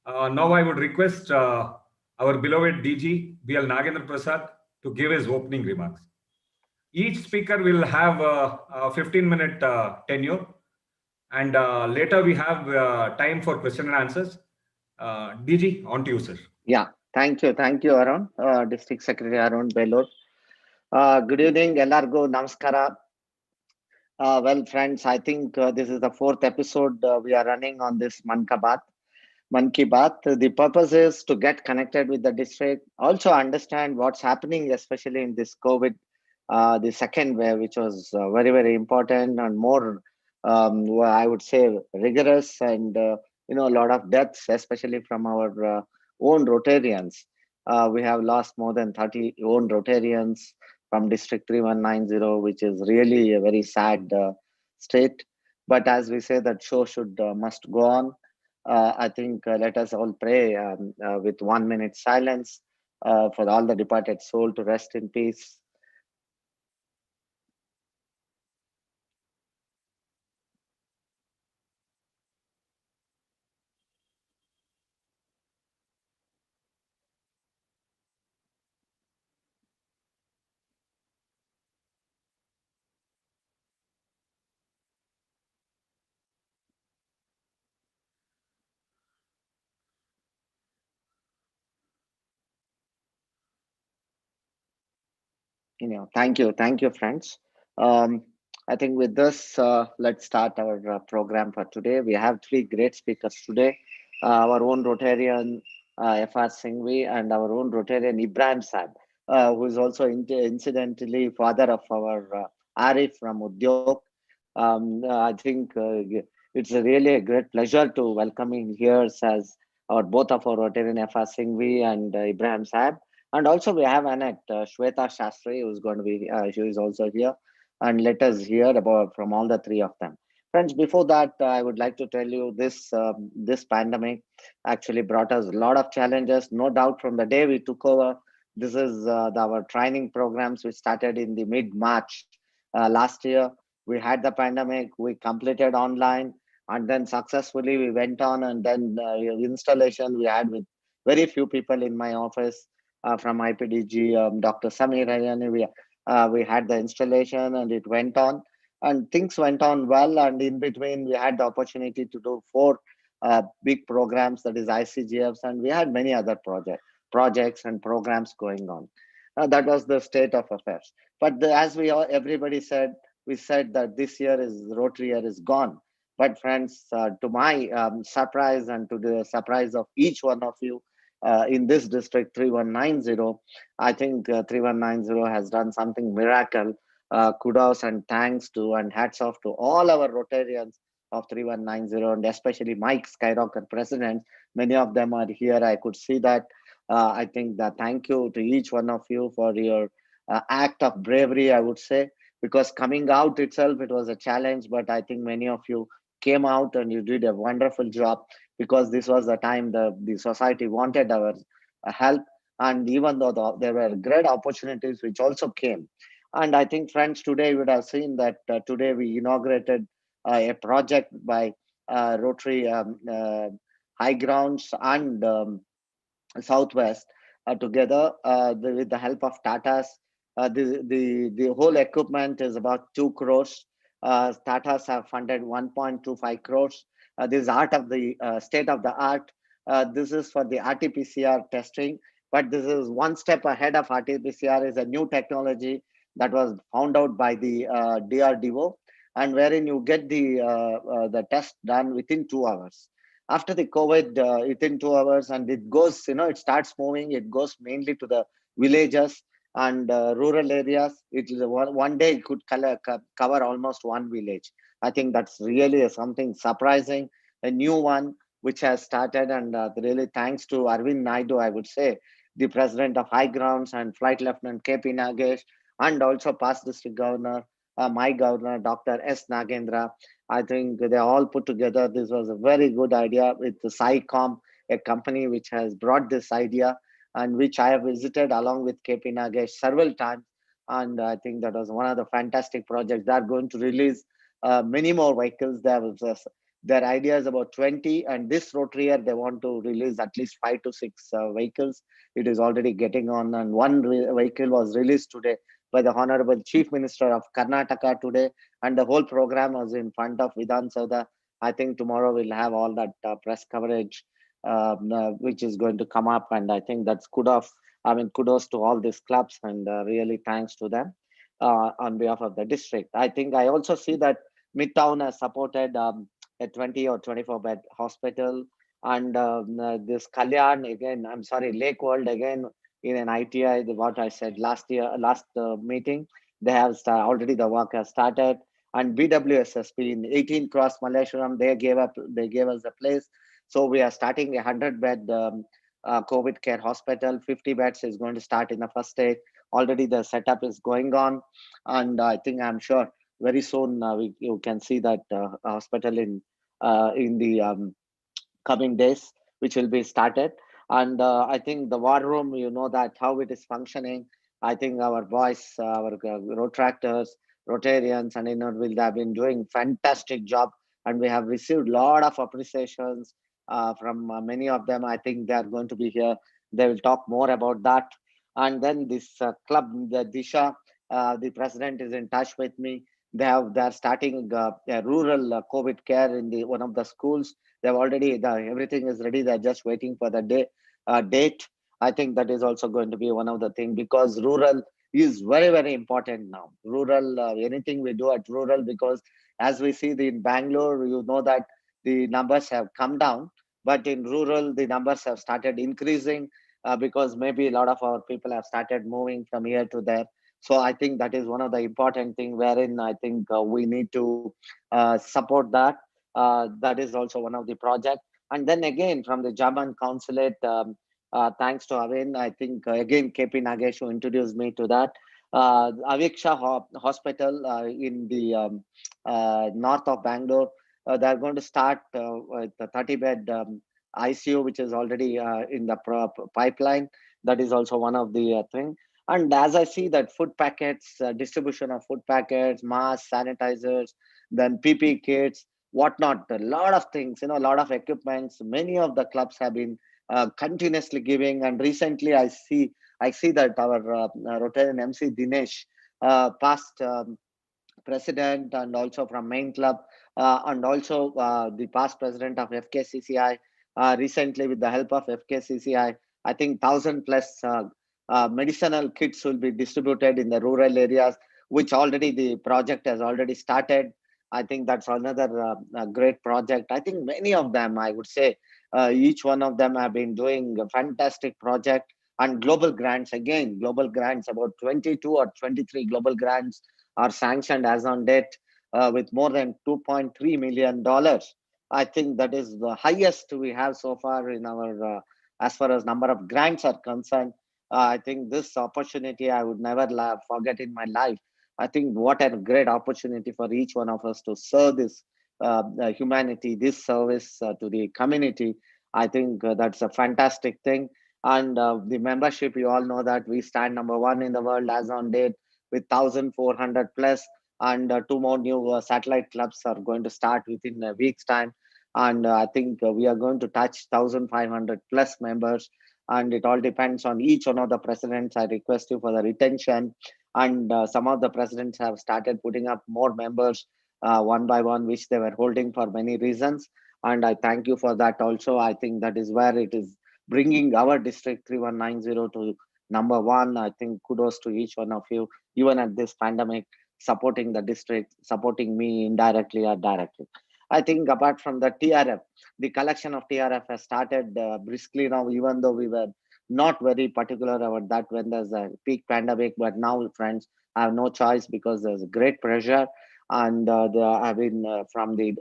Now I would request our beloved DG BL Nagendra Prasad to give his opening remarks. Each speaker will have a 15-minute tenure, and later we have time for question and answers. DG, on to you, sir. Yeah, thank you, Arun, District Secretary Arun Belur. Good evening, Elargo, Namaskara. Well, friends, I think this is the fourth episode we are running on this Man Ki Baat. The purpose is to get connected with the district, also understand what's happening, especially in this COVID, the second wave, which was very important and more, I would say, rigorous and a lot of deaths, especially from our own Rotarians. We have lost more than 30 own Rotarians from District 3190, which is really a very sad state. But as we say, that show should must go on. I think let us all pray with 1 minute silence for all the departed soul to rest in peace. Thank you, friends. Um, I think with this, let's start our program for today. We have three great speakers today. Our own Rotarian F.R. Singhvi and our own Rotarian Ibrahim Saab, who is also incidentally father of our Arif from Udyog. I think it's really a great pleasure to welcome him here as our both of our Rotarian F.R. Singhvi and Ibrahim Saab. And also we have Annette Shweta Shastri, who's going to be, she is also here. And let us hear about from all the three of them. Friends, before that, I would like to tell you this pandemic actually brought us a lot of challenges. No doubt from the day we took over, this is our training programs we started in the mid-March last year. We had the pandemic, we completed online, and then successfully we went on, and then installation we had with very few people in my office from IPDG, Dr. Samir Hayani. We had the installation and it went on, and things went on well. And in between, we had the opportunity to do four big programs, that is ICGFs, and we had many other projects and programs going on. That was the state of affairs. But as everybody said, we said that this year is Rotary year is gone. But friends, to my surprise and to the surprise of each one of you, in this district 3190, I think 3190 has done something miracle. Kudos and thanks to and hats off to all our Rotarians of 3190, and especially Mike Skyrocket president. Many of them are here. I could see that. I think that thank you to each one of you for your act of bravery, I would say, because coming out itself, it was a challenge, but I think many of you came out and you did a wonderful job, because this was the time the society wanted our help. And even though there were great opportunities which also came. And I think, friends, today you would have seen that today we inaugurated a project by Rotary High Grounds and Southwest together with the help of Tata's. The whole equipment is about 2 crores. Tata's have funded 1.25 crores. This is art of the state of the art. This is for the RT-PCR testing, but this is one step ahead of RT-PCR. Is a new technology that was found out by the DRDO, and wherein you get the test done within 2 hours. After the COVID, within 2 hours, and it goes, it starts moving. It goes mainly to the villages and rural areas. It is one day it could cover almost one village. I think that's really something surprising, a new one which has started, and really thanks to Arvind Naidu, I would say, the president of High Grounds, and Flight Lieutenant KP Nagesh, and also past district governor, my governor, Dr. S. Nagendra. I think they all put together. This was a very good idea with the SciCom, a company which has brought this idea, and which I have visited along with KP Nagesh several times. And I think that was one of the fantastic projects. They are going to release many more vehicles. There was Their idea is about 20, and this Rotary year they want to release at least 5 to 6 vehicles. It is already getting on, and one vehicle was released today by the Honorable Chief Minister of Karnataka today, and the whole program was in front of Vidhan Sauda. I think tomorrow we'll have all that press coverage, which is going to come up, and I think that's kudos. I mean, kudos to all these clubs, and really thanks to them on behalf of the district. I think I also see that Midtown has supported a 20 or 24 bed hospital, and this Kalyan again. I'm sorry, Lake World again in an ITI. What I said last year, last meeting, they have already the work has started. And BWSSP in 18 Cross Malleshwaram, they gave us a place. So we are starting a 100-bed COVID care hospital. 50 beds is going to start in the first stage. Already the setup is going on, and I think I'm sure very soon you can see that hospital in the coming days, which will be started. And I think the war room, you know that how it is functioning. I think our boys, our Rotractors, Rotarians, and will have been doing fantastic job, and we have received a lot of appreciations from many of them. I think they are going to be here. They will talk more about that. And then this club, the Disha, the president is in touch with me. They are starting a rural COVID care in the one of the schools. They've already everything is ready. They're just waiting for the date. I think that is also going to be one of the things, because rural is very, very important now. Rural, anything we do at rural, because as we see in Bangalore, you know that the numbers have come down, but in rural the numbers have started increasing because maybe a lot of our people have started moving from here to there. So I think that is one of the important thing wherein I think we need to support that. That is also one of the project. And then again from the German consulate, thanks to Avin, I think again KP Nagesh who introduced me to that. Aviksha Hospital in the north of Bangalore, they're going to start with the 30-bed ICU, which is already in the pipeline. That is also one of the thing. And as I see that food packets, distribution of food packets, masks, sanitizers, then PP kits, whatnot, a lot of things, a lot of equipments. Many of the clubs have been continuously giving. And recently, I see that our Rotarian MC Dinesh, past president, and also from main club, and also the past president of FKCCI. Recently, with the help of FKCCI, I think 1,000 plus medicinal kits will be distributed in the rural areas, which already the project has already started. I think that's another great project. I think many of them, I would say, each one of them have been doing a fantastic project. And global grants, again, global grants, about 22 or 23 global grants are sanctioned as on date, with more than $2.3 million. I think that is the highest we have so far in our, as far as number of grants are concerned. I think this opportunity I would never forget in my life. I think what a great opportunity for each one of us to serve this humanity, this service to the community. I think that's a fantastic thing. And the membership, you all know that we stand number one in the world as on date with 1,400 plus, and two more new satellite clubs are going to start within a week's time. And I think we are going to touch 1,500 plus members, and it all depends on each one of the presidents. I request you for the retention, and some of the presidents have started putting up more members one by one, which they were holding for many reasons, and I thank you for that also. I think that is where it is bringing our district 3190 to number one. I think kudos to each one of you, even at this pandemic, supporting the district, supporting me indirectly or directly. I think apart from the TRF, the collection of TRF has started briskly now, even though we were not very particular about that when there's a peak pandemic. But now, friends, I have no choice because there's great pressure, and I've been from the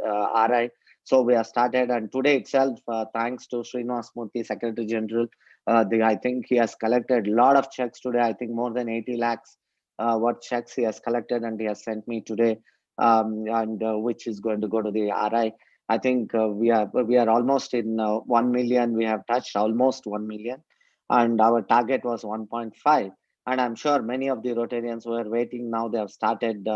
RI. So we have started, and today itself, thanks to Srinivas Murthy, Secretary General, I think he has collected a lot of checks today. I think more than 80 lakhs what checks he has collected, and he has sent me today, and which is going to go to the RI. I think we are almost in 1 million. We have touched almost 1 million, and our target was 1.5. And I'm sure many of the Rotarians who are waiting now, they have started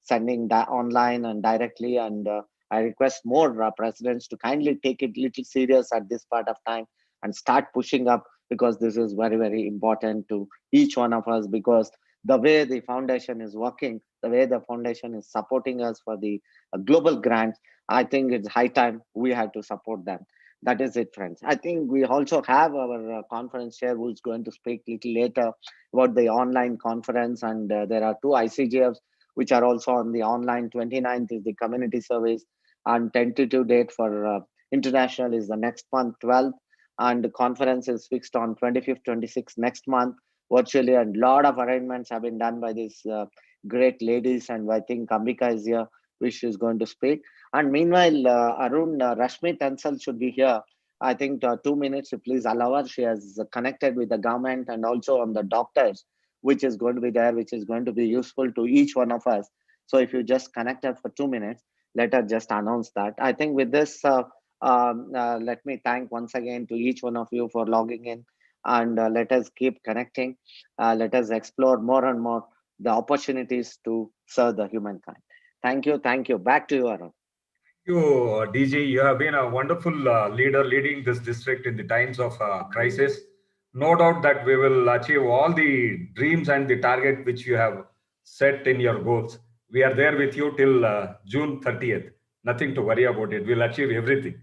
sending that online and directly. And I request more presidents to kindly take it little serious at this part of time and start pushing up, because this is very, very important to each one of us, because the way the foundation is working, the way the foundation is supporting us for the global grants, I think it's high time we have to support them. That is it, friends. I think we also have our conference chair who's going to speak little later about the online conference, and there are two ICGFs which are also on the online. 29th is the community service, and tentative date for international is the next month, 12th, and the conference is fixed on 25th, 26th next month virtually, and lot of arrangements have been done by these great ladies, and I think Ambika is here, which is going to speak. And meanwhile, Arun, Rashmi Tansal should be here. I think 2 minutes, please allow her. She has connected with the government and also on the doctors, which is going to be there, which is going to be useful to each one of us. So if you just connect her for 2 minutes, let her just announce that. I think with this, let me thank once again to each one of you for logging in, and let us keep connecting. Let us explore more and more the opportunities to serve the humankind. Thank you. Thank you. Back to you, Arun. You, DG. You have been a wonderful leader leading this district in the times of crisis. No doubt that we will achieve all the dreams and the target which you have set in your goals. We are there with you till June 30th. Nothing to worry about it. We'll achieve everything.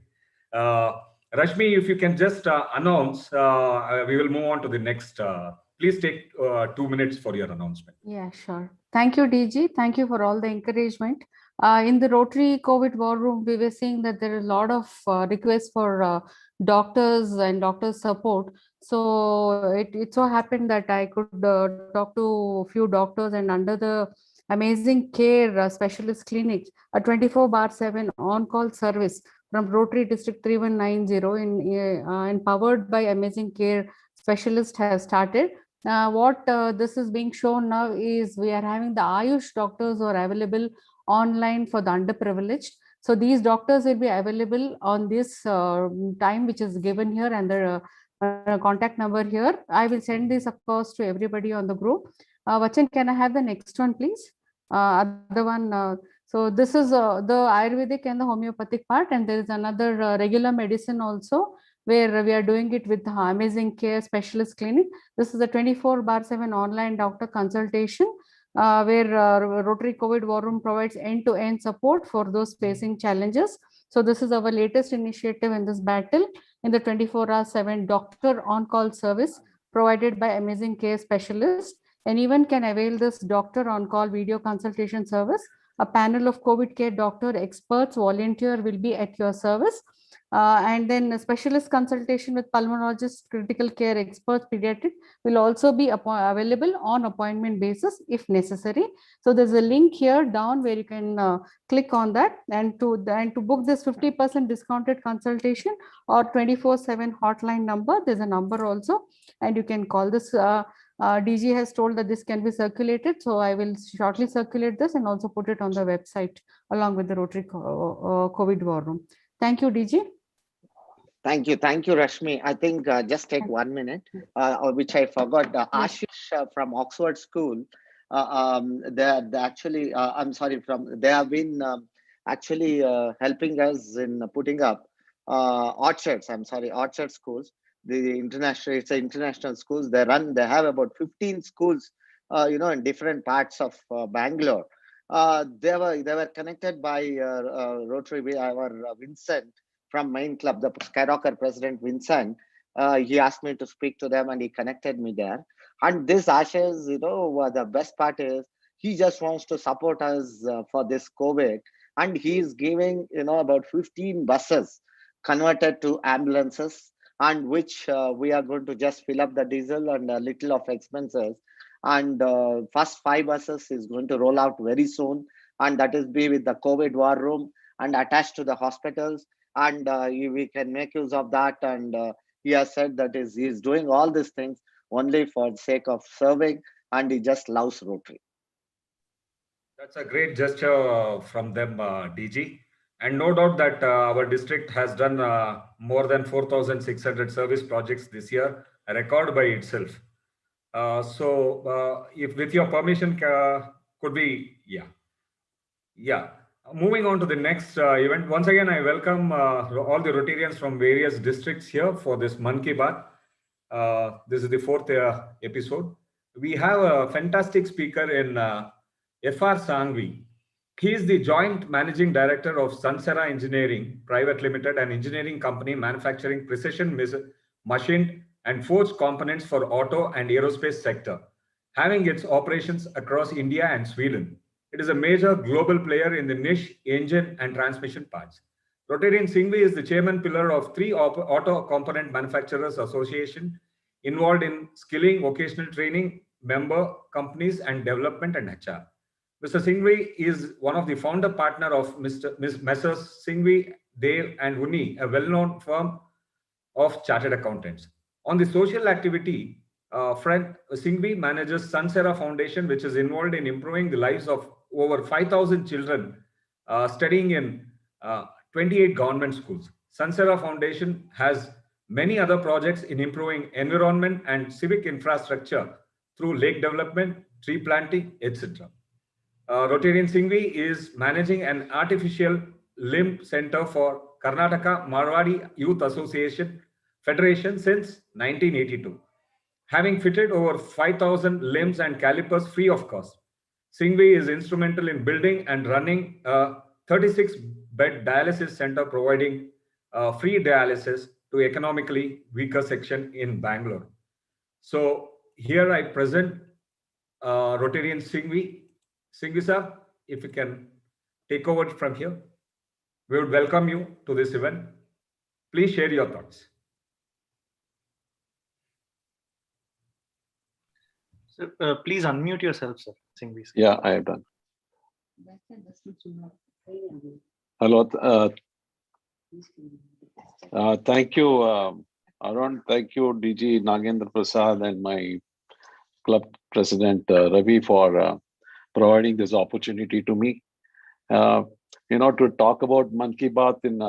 Uh, Rashmi, if you can just announce, we will move on to the next. Please take 2 minutes for your announcement. Yeah, sure. Thank you, DG. Thank you for all the encouragement. In the Rotary COVID War Room, we were seeing that there are a lot of requests for doctors and doctor support. So it so happened that I could talk to a few doctors, and under the amazing care specialist clinics, a 24 bar 7 on-call service from Rotary District 3190 and powered by amazing care specialist has started. What this is being shown now is we are having the Ayush doctors who are available online for the underprivileged. So these doctors will be available on this time which is given here, and the contact number here. I will send this across to everybody on the group. Vachan, can I have the next one, please? Other one. So this is the Ayurvedic and the homeopathic part, and there is another regular medicine also, where we are doing it with the amazing care specialist clinic. This is a 24 bar 7 online doctor consultation, where Rotary COVID War Room provides end-to-end support for those facing challenges. So this is our latest initiative in this battle, in the 24/7 doctor on-call service provided by amazing care specialist. Anyone can avail this doctor on-call video consultation service. A panel of COVID care doctor experts volunteer will be at your service. And then a specialist consultation with pulmonologist, critical care experts, pediatric will also be available on appointment basis if necessary. So there's a link here down where you can click on that, and to book this 50% discounted consultation or 24/7 hotline number, there's a number also, and you can call this. DG has told that this can be circulated, so I will shortly circulate this and also put it on the website along with the Rotary COVID War Room. Thank you, DG. Thank you. Thank you, Rashmi. I think just take 1 minute, which I forgot. Ashish from Oxford School, they actually, I'm sorry, they have been actually helping us in putting up orchards. I'm sorry, orchard schools. It's international schools. They have about 15 schools, in different parts of Bangalore. They were connected by Rotary, our Vincent from Main Club, the Skyrocker president, Vincent. He asked me to speak to them, and he connected me there. And this Ashes, the best part is he just wants to support us for this COVID. And he is giving, about 15 buses converted to ambulances, and which we are going to just fill up the diesel and a little of expenses. And first 5 buses is going to roll out very soon. And that is be with the COVID war room and attached to the hospitals, and we can make use of that. And he has said that he's doing all these things only for the sake of serving, and he just loves Rotary. That's a great gesture from them, DG. And no doubt that our district has done more than 4,600 service projects this year, a record by itself. If with your permission, could we, yeah. Moving on to the next event. Once again, I welcome all the Rotarians from various districts here for this Mann Ki Baat. This is the fourth episode. We have a fantastic speaker in F.R. Sangvi. He is the joint managing director of Sansera Engineering Private Limited, an engineering company manufacturing precision machined and forged components for auto and aerospace sector, having its operations across India and Sweden. It is a major global player in the niche engine and transmission parts. Rotarian Singvi is the chairman pillar of three auto component manufacturers association involved in skilling, vocational training, member companies and development and HR. Mr. Singhvi is one of the founder partner of Messrs. Singhvi, Dale and Uni, a well-known firm of chartered accountants. On the social activity, Fred Singhvi manages Sansera Foundation, which is involved in improving the lives of over 5,000 children studying in 28 government schools. Sansera Foundation has many other projects in improving environment and civic infrastructure through lake development, tree planting, etc. Rotarian Singhvi is managing an artificial limb center for Karnataka Marwadi Youth Association Federation since 1982, having fitted over 5,000 limbs and calipers free of cost. Singhvi is instrumental in building and running a 36-bed dialysis center providing free dialysis to economically weaker section in Bangalore. So here I present Rotarian Singhvi. Singhvi sir, if you can take over from here, we would welcome you to this event. Please share your thoughts. So, please unmute yourself, sir. Singhvi sir. Yeah, I have done. Hello. Thank you, Arun. Thank you, DG Nagendra Prasad and my club president Ravi for providing this opportunity to me. To talk about Mann Ki Baat in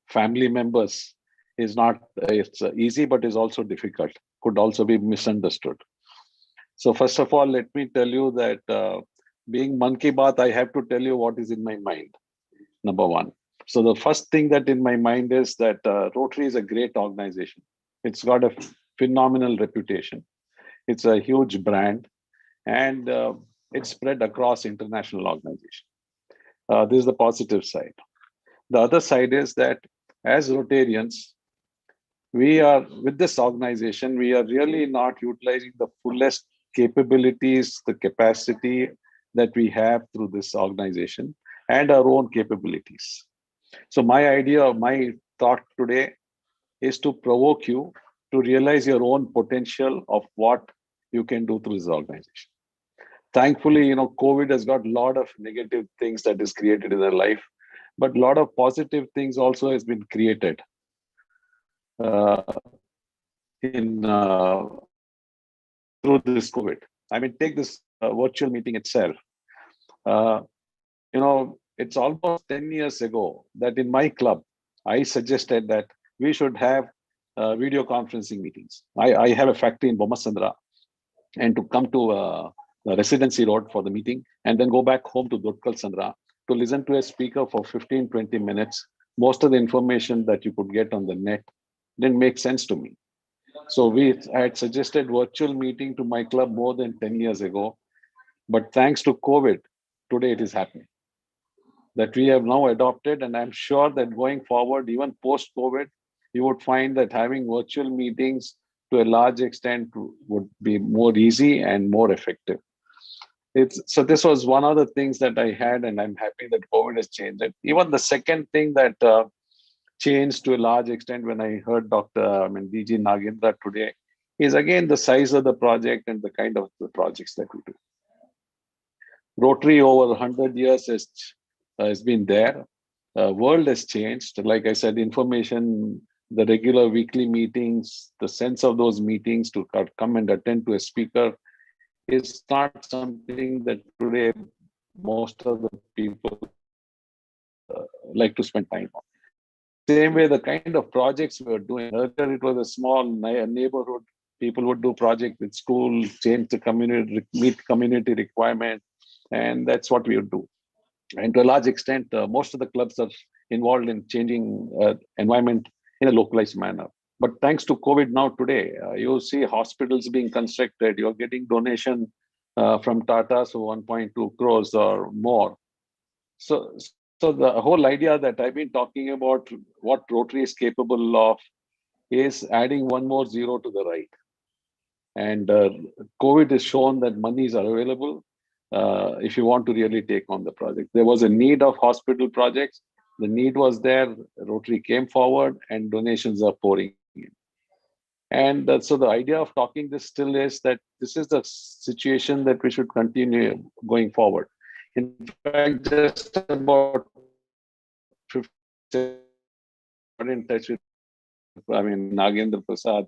family members is not, it's easy, but is also difficult. Could also be misunderstood. So first of all, let me tell you that being Mann Ki Baat, I have to tell you what is in my mind. Number one. So the first thing that in my mind is that Rotary is a great organization. It's got a phenomenal reputation. It's a huge brand, and it's spread across international organization. This is the positive side. The other side is that as Rotarians, we are with this organization, we are really not utilizing the fullest capabilities, the capacity that we have through this organization and our own capabilities. So my idea, my thought today is to provoke you to realize your own potential of what you can do through this organization. Thankfully, COVID has got a lot of negative things that is created in their life, but a lot of positive things also has been created in through this COVID. I mean, take this virtual meeting itself. It's almost 10 years ago that in my club, I suggested that we should have video conferencing meetings. I have a factory in Bomasandra, and to come to the residency road for the meeting and then go back home to Dotkal Sandra to listen to a speaker for 15-20 minutes. Most of the information that you could get on the net didn't make sense to me. So I had suggested virtual meeting to my club more than 10 years ago. But thanks to COVID, today it is happening. That we have now adopted, and I'm sure that going forward, even post-COVID, you would find that having virtual meetings to a large extent would be more easy and more effective. So this was one of the things that I had, and I'm happy that COVID has changed it. Even the second thing that changed to a large extent when I heard DG Nagendra today is again the size of the project and the kind of the projects that we do. Rotary over 100 years has been there. World has changed. Like I said, information, the regular weekly meetings, the sense of those meetings to come and attend to a speaker is not something that today most of the people like to spend time on. Same way, the kind of projects we were doing earlier, it was a small neighborhood. People would do project with school, change the community, meet community requirement, and that's what we would do. And to a large extent, most of the clubs are involved in changing environment in a localized manner. But thanks to COVID now today, you see hospitals being constructed. You're getting donation from Tata, so 1.2 crores or more. So the whole idea that I've been talking about, what Rotary is capable of, is adding one more zero to the right. And COVID has shown that monies are available if you want to really take on the project. There was a need of hospital projects. The need was there. Rotary came forward, and donations are pouring in. And so the idea of talking this still is that this is the situation that we should continue going forward. In fact, just about 50 in touch with, Nagendra Prasad,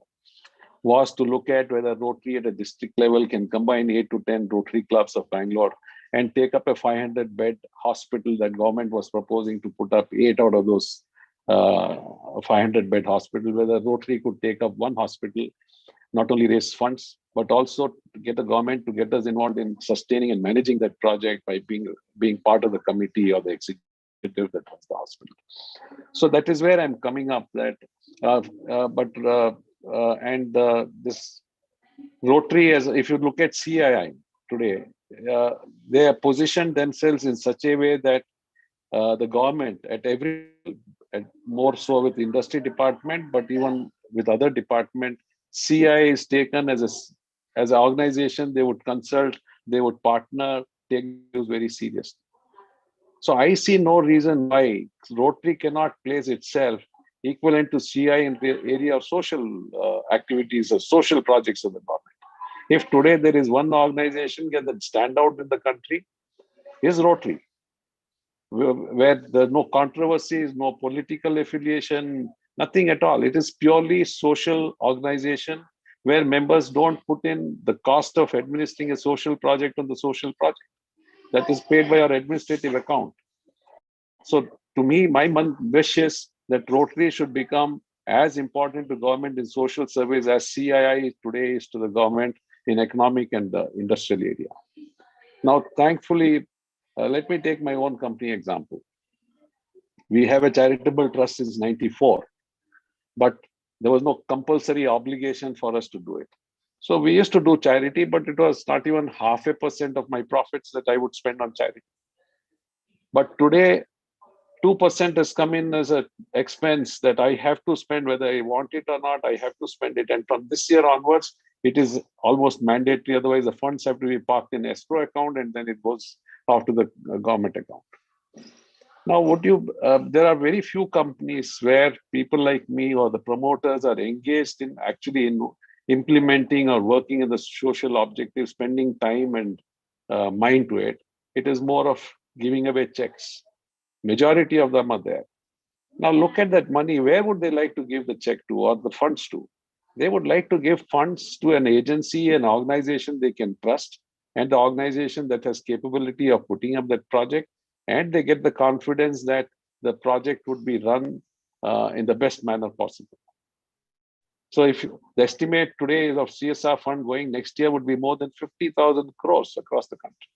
was to look at whether Rotary at a district level can combine 8 to 10 Rotary clubs of Bangalore and take up a 500-bed hospital that government was proposing to put up 8 out of those 500-bed hospital, whether Rotary could take up one hospital, not only raise funds, but also to get the government to get us involved in sustaining and managing that project by being part of the committee or the executive that runs the hospital. So that is where I'm coming up. That, this Rotary, as if you look at CII today, they have positioned themselves in such a way that the government more so with industry department, but even with other department, CII is taken as an organization. They would consult, they would partner, take this very seriously. So I see no reason why Rotary cannot place itself equivalent to CI in the area of social activities or social projects of the government. If today there is one organization that stand out in the country, is Rotary, where there's no controversies, no political affiliation, nothing at all. It is purely social organization where members don't put in the cost of administering a social project on the social project. That is paid by our administrative account. So to me, my wish is that Rotary should become as important to government in social service as CII today is to the government in economic and industrial area. Now, thankfully, let me take my own company example. We have a charitable trust since '94, but there was no compulsory obligation for us to do it. So we used to do charity, but it was not even 0.5% of my profits that I would spend on charity. But today, 2% has come in as an expense that I have to spend, whether I want it or not, I have to spend it. And from this year onwards, it is almost mandatory. Otherwise, the funds have to be parked in escrow account and then it goes off to the government account. Now, there are very few companies where people like me or the promoters are engaged in actually in implementing or working in the social objective, spending time and mind to it. It is more of giving away checks. Majority of them are there. Now look at that money. Where would they like to give the check to or the funds to? They would like to give funds to an agency, an organization they can trust, and the organization that has capability of putting up that project, and they get the confidence that the project would be run in the best manner possible. So if the estimate today of CSR fund going next year would be more than 50,000 crores across the country.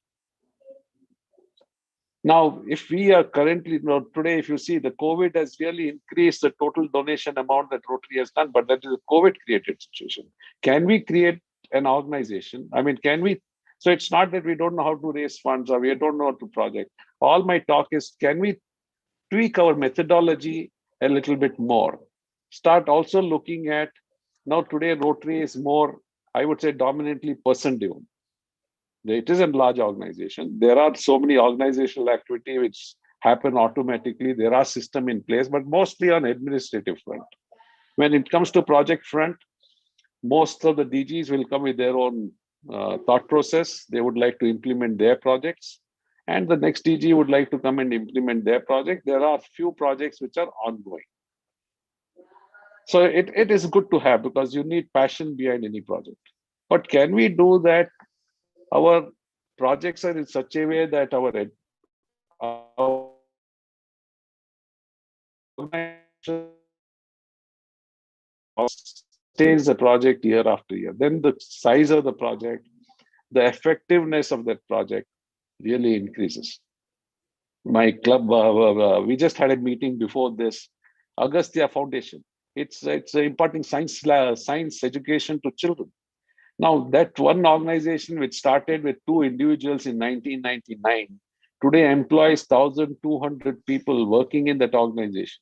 Now, if we are currently, today, if you see, the COVID has really increased the total donation amount that Rotary has done, but that is a COVID-created situation. Can we create an organization? I mean, can we? So it's not that we don't know how to raise funds or we don't know how to project. All my talk is, can we tweak our methodology a little bit more? Start also looking at, now today Rotary is more, I would say, dominantly person-driven. It is a large organization. There are so many organizational activity which happen automatically. There are systems in place, but mostly on administrative front. When it comes to project front, most of the DGs will come with their own thought process. They would like to implement their projects, and the next DG would like to come and implement their project. There are few projects which are ongoing. So it is good to have, because you need passion behind any project. But can we do that? Our projects are in such a way that our sustains the project year after year. Then the size of the project, the effectiveness of that project really increases. my club, we just had a meeting before this, Agastya Foundation. It's imparting science education to children. Now, that one organization which started with 2 individuals in 1999, today employs 1,200 people working in that organization,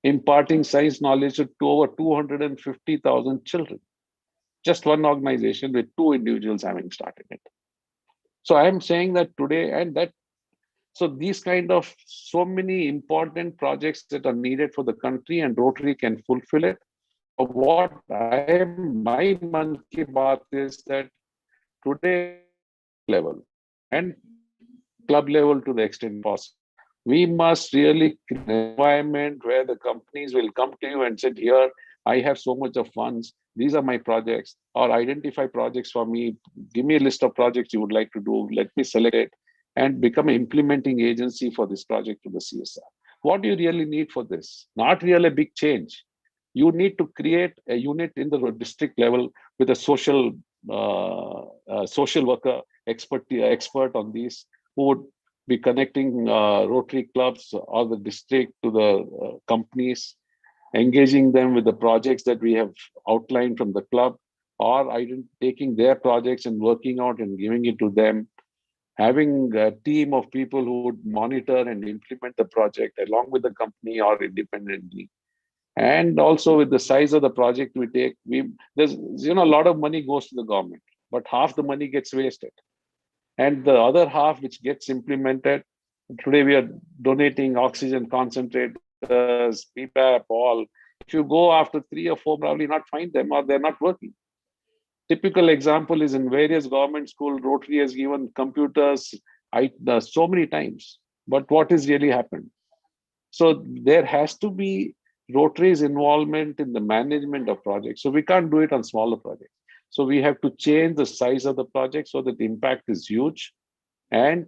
imparting science knowledge to over 250,000 children. Just one organization with 2 individuals having started it. So I am saying that today, and that so these kind of so many important projects that are needed for the country, and Rotary can fulfill it. What my Mann Ki Baat is that today level and club level to the extent possible, we must really create an environment where the companies will come to you and say, here, I have so much of funds. These are my projects, or identify projects for me. Give me a list of projects you would like to do. Let me select it and become an implementing agency for this project to the CSR. What do you really need for this? Not really a big change. You need to create a unit in the district level with a social worker expert on these, who would be connecting Rotary clubs or the district to the companies, engaging them with the projects that we have outlined from the club, or taking their projects and working out and giving it to them, having a team of people who would monitor and implement the project along with the company or independently. And also, with the size of the project we take, there's a lot of money goes to the government, but half the money gets wasted. And the other half which gets implemented, today we are donating oxygen concentrators, PPAP, all. If you go after 3 or 4, probably not find them, or they're not working. Typical example is in various government schools, Rotary has given computers so many times. But what has really happened? So there has to be Rotary's involvement in the management of projects. So we can't do it on smaller projects. So we have to change the size of the project so that the impact is huge, and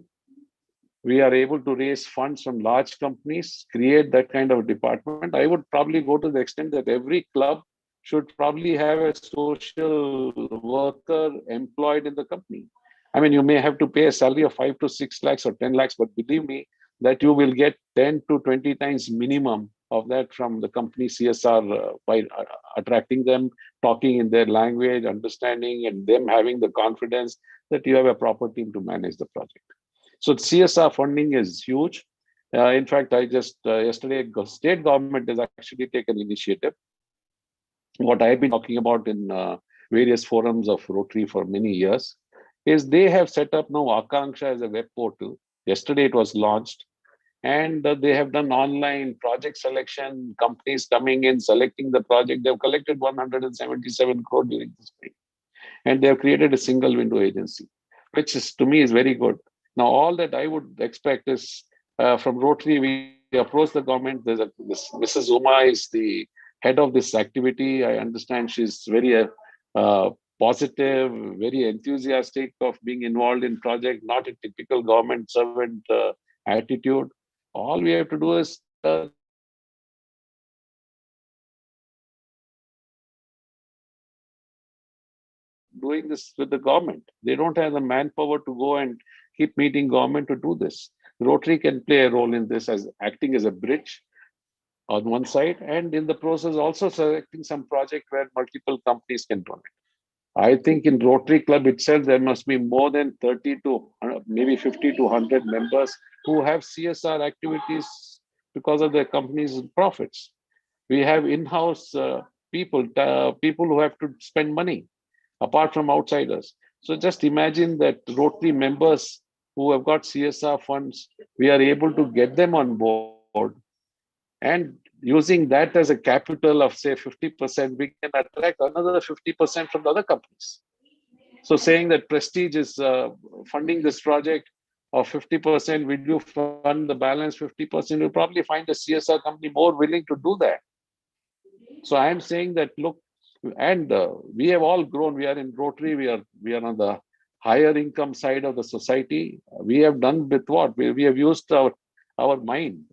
we are able to raise funds from large companies, create that kind of department. I would probably go to the extent that every club should probably have a social worker employed in the company. I mean, you may have to pay a salary of 5 to 6 lakhs or 10 lakhs, but believe me, that you will get 10 to 20 times minimum of that from the company CSR by attracting them, talking in their language, understanding, and them having the confidence that you have a proper team to manage the project. So CSR funding is huge. In fact, I just yesterday, state government has actually taken initiative. What I've been talking about in various forums of Rotary for many years is they have set up now Akanksha as a web portal. Yesterday it was launched, and they have done online project selection, companies coming in, selecting the project. They've collected 177 crore during this time. And they have created a single window agency, which is, to me, is very good. Now, all that I would expect is from Rotary, we approach the government. Mrs. Uma is the head of this activity. I understand she's very positive, very enthusiastic of being involved in project, not a typical government servant attitude. All we have to do is doing this with the government. They don't have the manpower to go and keep meeting government to do this. Rotary can play a role in this as acting as a bridge on one side, and in the process also selecting some project where multiple companies can donate. I think in Rotary Club itself, there must be more than 30 to maybe 50 to 100 members who have CSR activities because of their company's profits. We have in-house people who have to spend money apart from outsiders. So just imagine that Rotary members who have got CSR funds, we are able to get them on board, and using that as a capital of say 50%, we can attract another 50% from the other companies. So saying that Prestige is funding this project of 50%, will you fund the balance 50%? You'll probably find a CSR company more willing to do that. So I am saying that, look, and we have all grown. We are in Rotary. We are on the higher income side of the society. We have done with what? We have used our mind,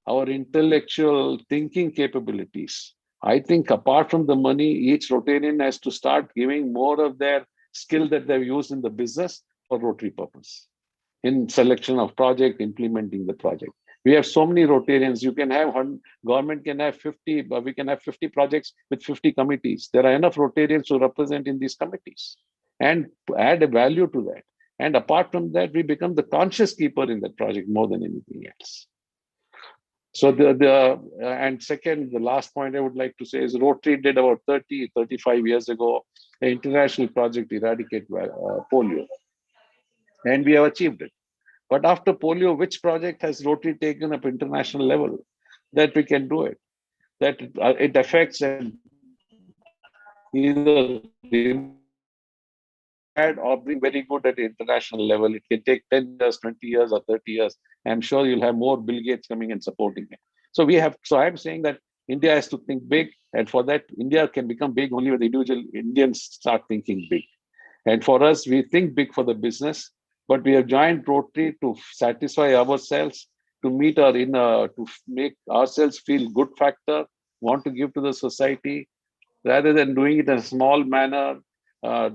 our intellectual thinking capabilities. I think apart from the money, each Rotarian has to start giving more of their skill that they've used in the business for Rotary purpose. in selection of project, implementing the project. We have so many Rotarians. You can have government can have 50, but we can have 50 projects with 50 committees. There are enough Rotarians to represent in these committees and add a value to that. And apart from that, we become the conscious keeper in that project more than anything else. So and second, the last point I would like to say is Rotary did about 35 years ago an international project to eradicate polio, and we have achieved it. But after polio, which project has Rotary taken up international level that we can do it? That it affects and either bad or being very good at the international level. It can take 10 years, 20 years, or 30 years. I'm sure you'll have more Bill Gates coming and supporting it. So I'm saying that India has to think big, and for that, India can become big only when the individual Indians start thinking big. And for us, we think big for the business, but we have joined Rotary to satisfy ourselves, to meet our inner, to make ourselves feel good factor, want to give to the society, rather than doing it in a small manner,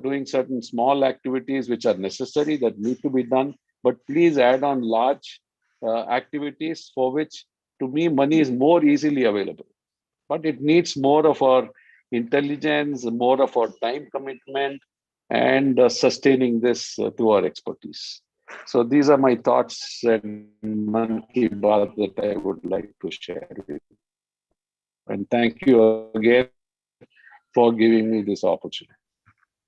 doing certain small activities which are necessary that need to be done. But please add on large activities for which, to me, money is more easily available. But it needs more of our intelligence, more of our time commitment, and sustaining this through our expertise. So these are my thoughts and Mann Ki Baat that I would like to share with you. And thank you again for giving me this opportunity.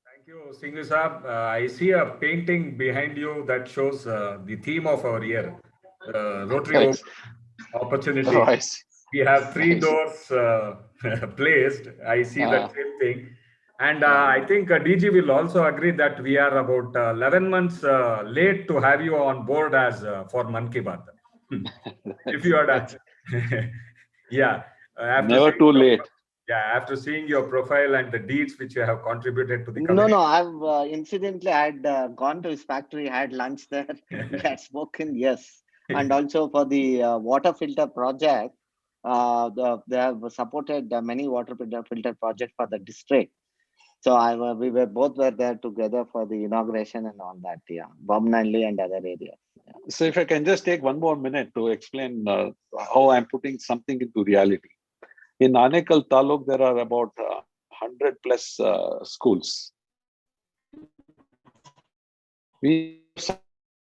Thank you, Singh Saab. I see a painting behind you that shows the theme of our year, Rotary opportunity. Oh, I see. We have three I see. doors placed. I see that same thing. And I think DG will also agree that we are about 11 months late to have you on board as for Mann Ki Baat. If you had, yeah, Never too late. After seeing your profile and the deeds which you have contributed to the No, community. no, I've incidentally I had gone to his factory, had lunch there. We had spoken, yes. And also for the water filter project, they have supported many water filter projects for the district. So we were both were there together for the inauguration and all that, yeah. Bomnanli and other areas. Yeah. So if I can just take one more minute to explain how I'm putting something into reality. In Anekal Taluk, there are about 100 plus schools. We have some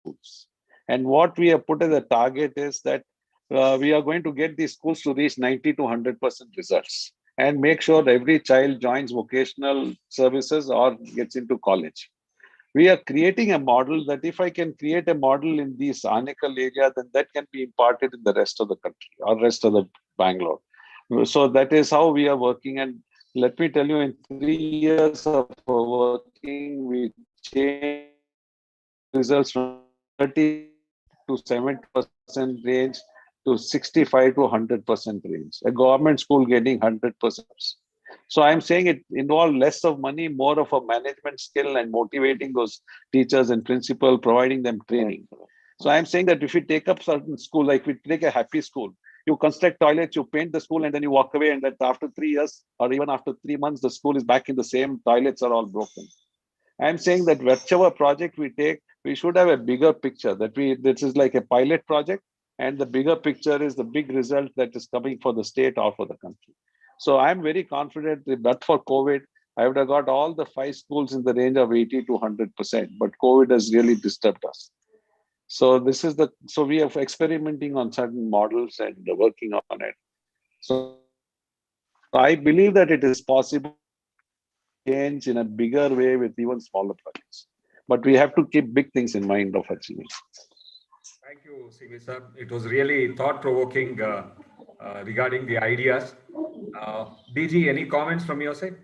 schools. And what we have put as a target is that we are going to get these schools to reach 90 to 100% results and make sure that every child joins vocational services or gets into college. We are creating a model that if I can create a model in this Anekal area, then that can be imparted in the rest of the country or rest of the Bangalore. So that is how we are working. And let me tell you, in 3 years of working, we changed results from 30 to 70% range to 65 to 100% range. A government school getting 100%. So I'm saying it involved less of money, more of a management skill and motivating those teachers and principal, providing them training. So I'm saying that if you take up certain school, like we take a happy school, you construct toilets, you paint the school, and then you walk away, and that after 3 years or even after 3 months, the school is back in the same, toilets are all broken. I'm saying that whichever project we take, we should have a bigger picture, that this is like a pilot project, and the bigger picture is the big result that is coming for the state or for the country. So I'm very confident that but for COVID, I would have got all the 5 schools in the range of 80 to 100%, but COVID has really disturbed us. So we are experimenting on certain models and working on it. So I believe that it is possible to change in a bigger way with even smaller projects. But we have to keep big things in mind of achieving. Thank you, Singh sir. It was really thought-provoking regarding the ideas. DG, any comments from your side?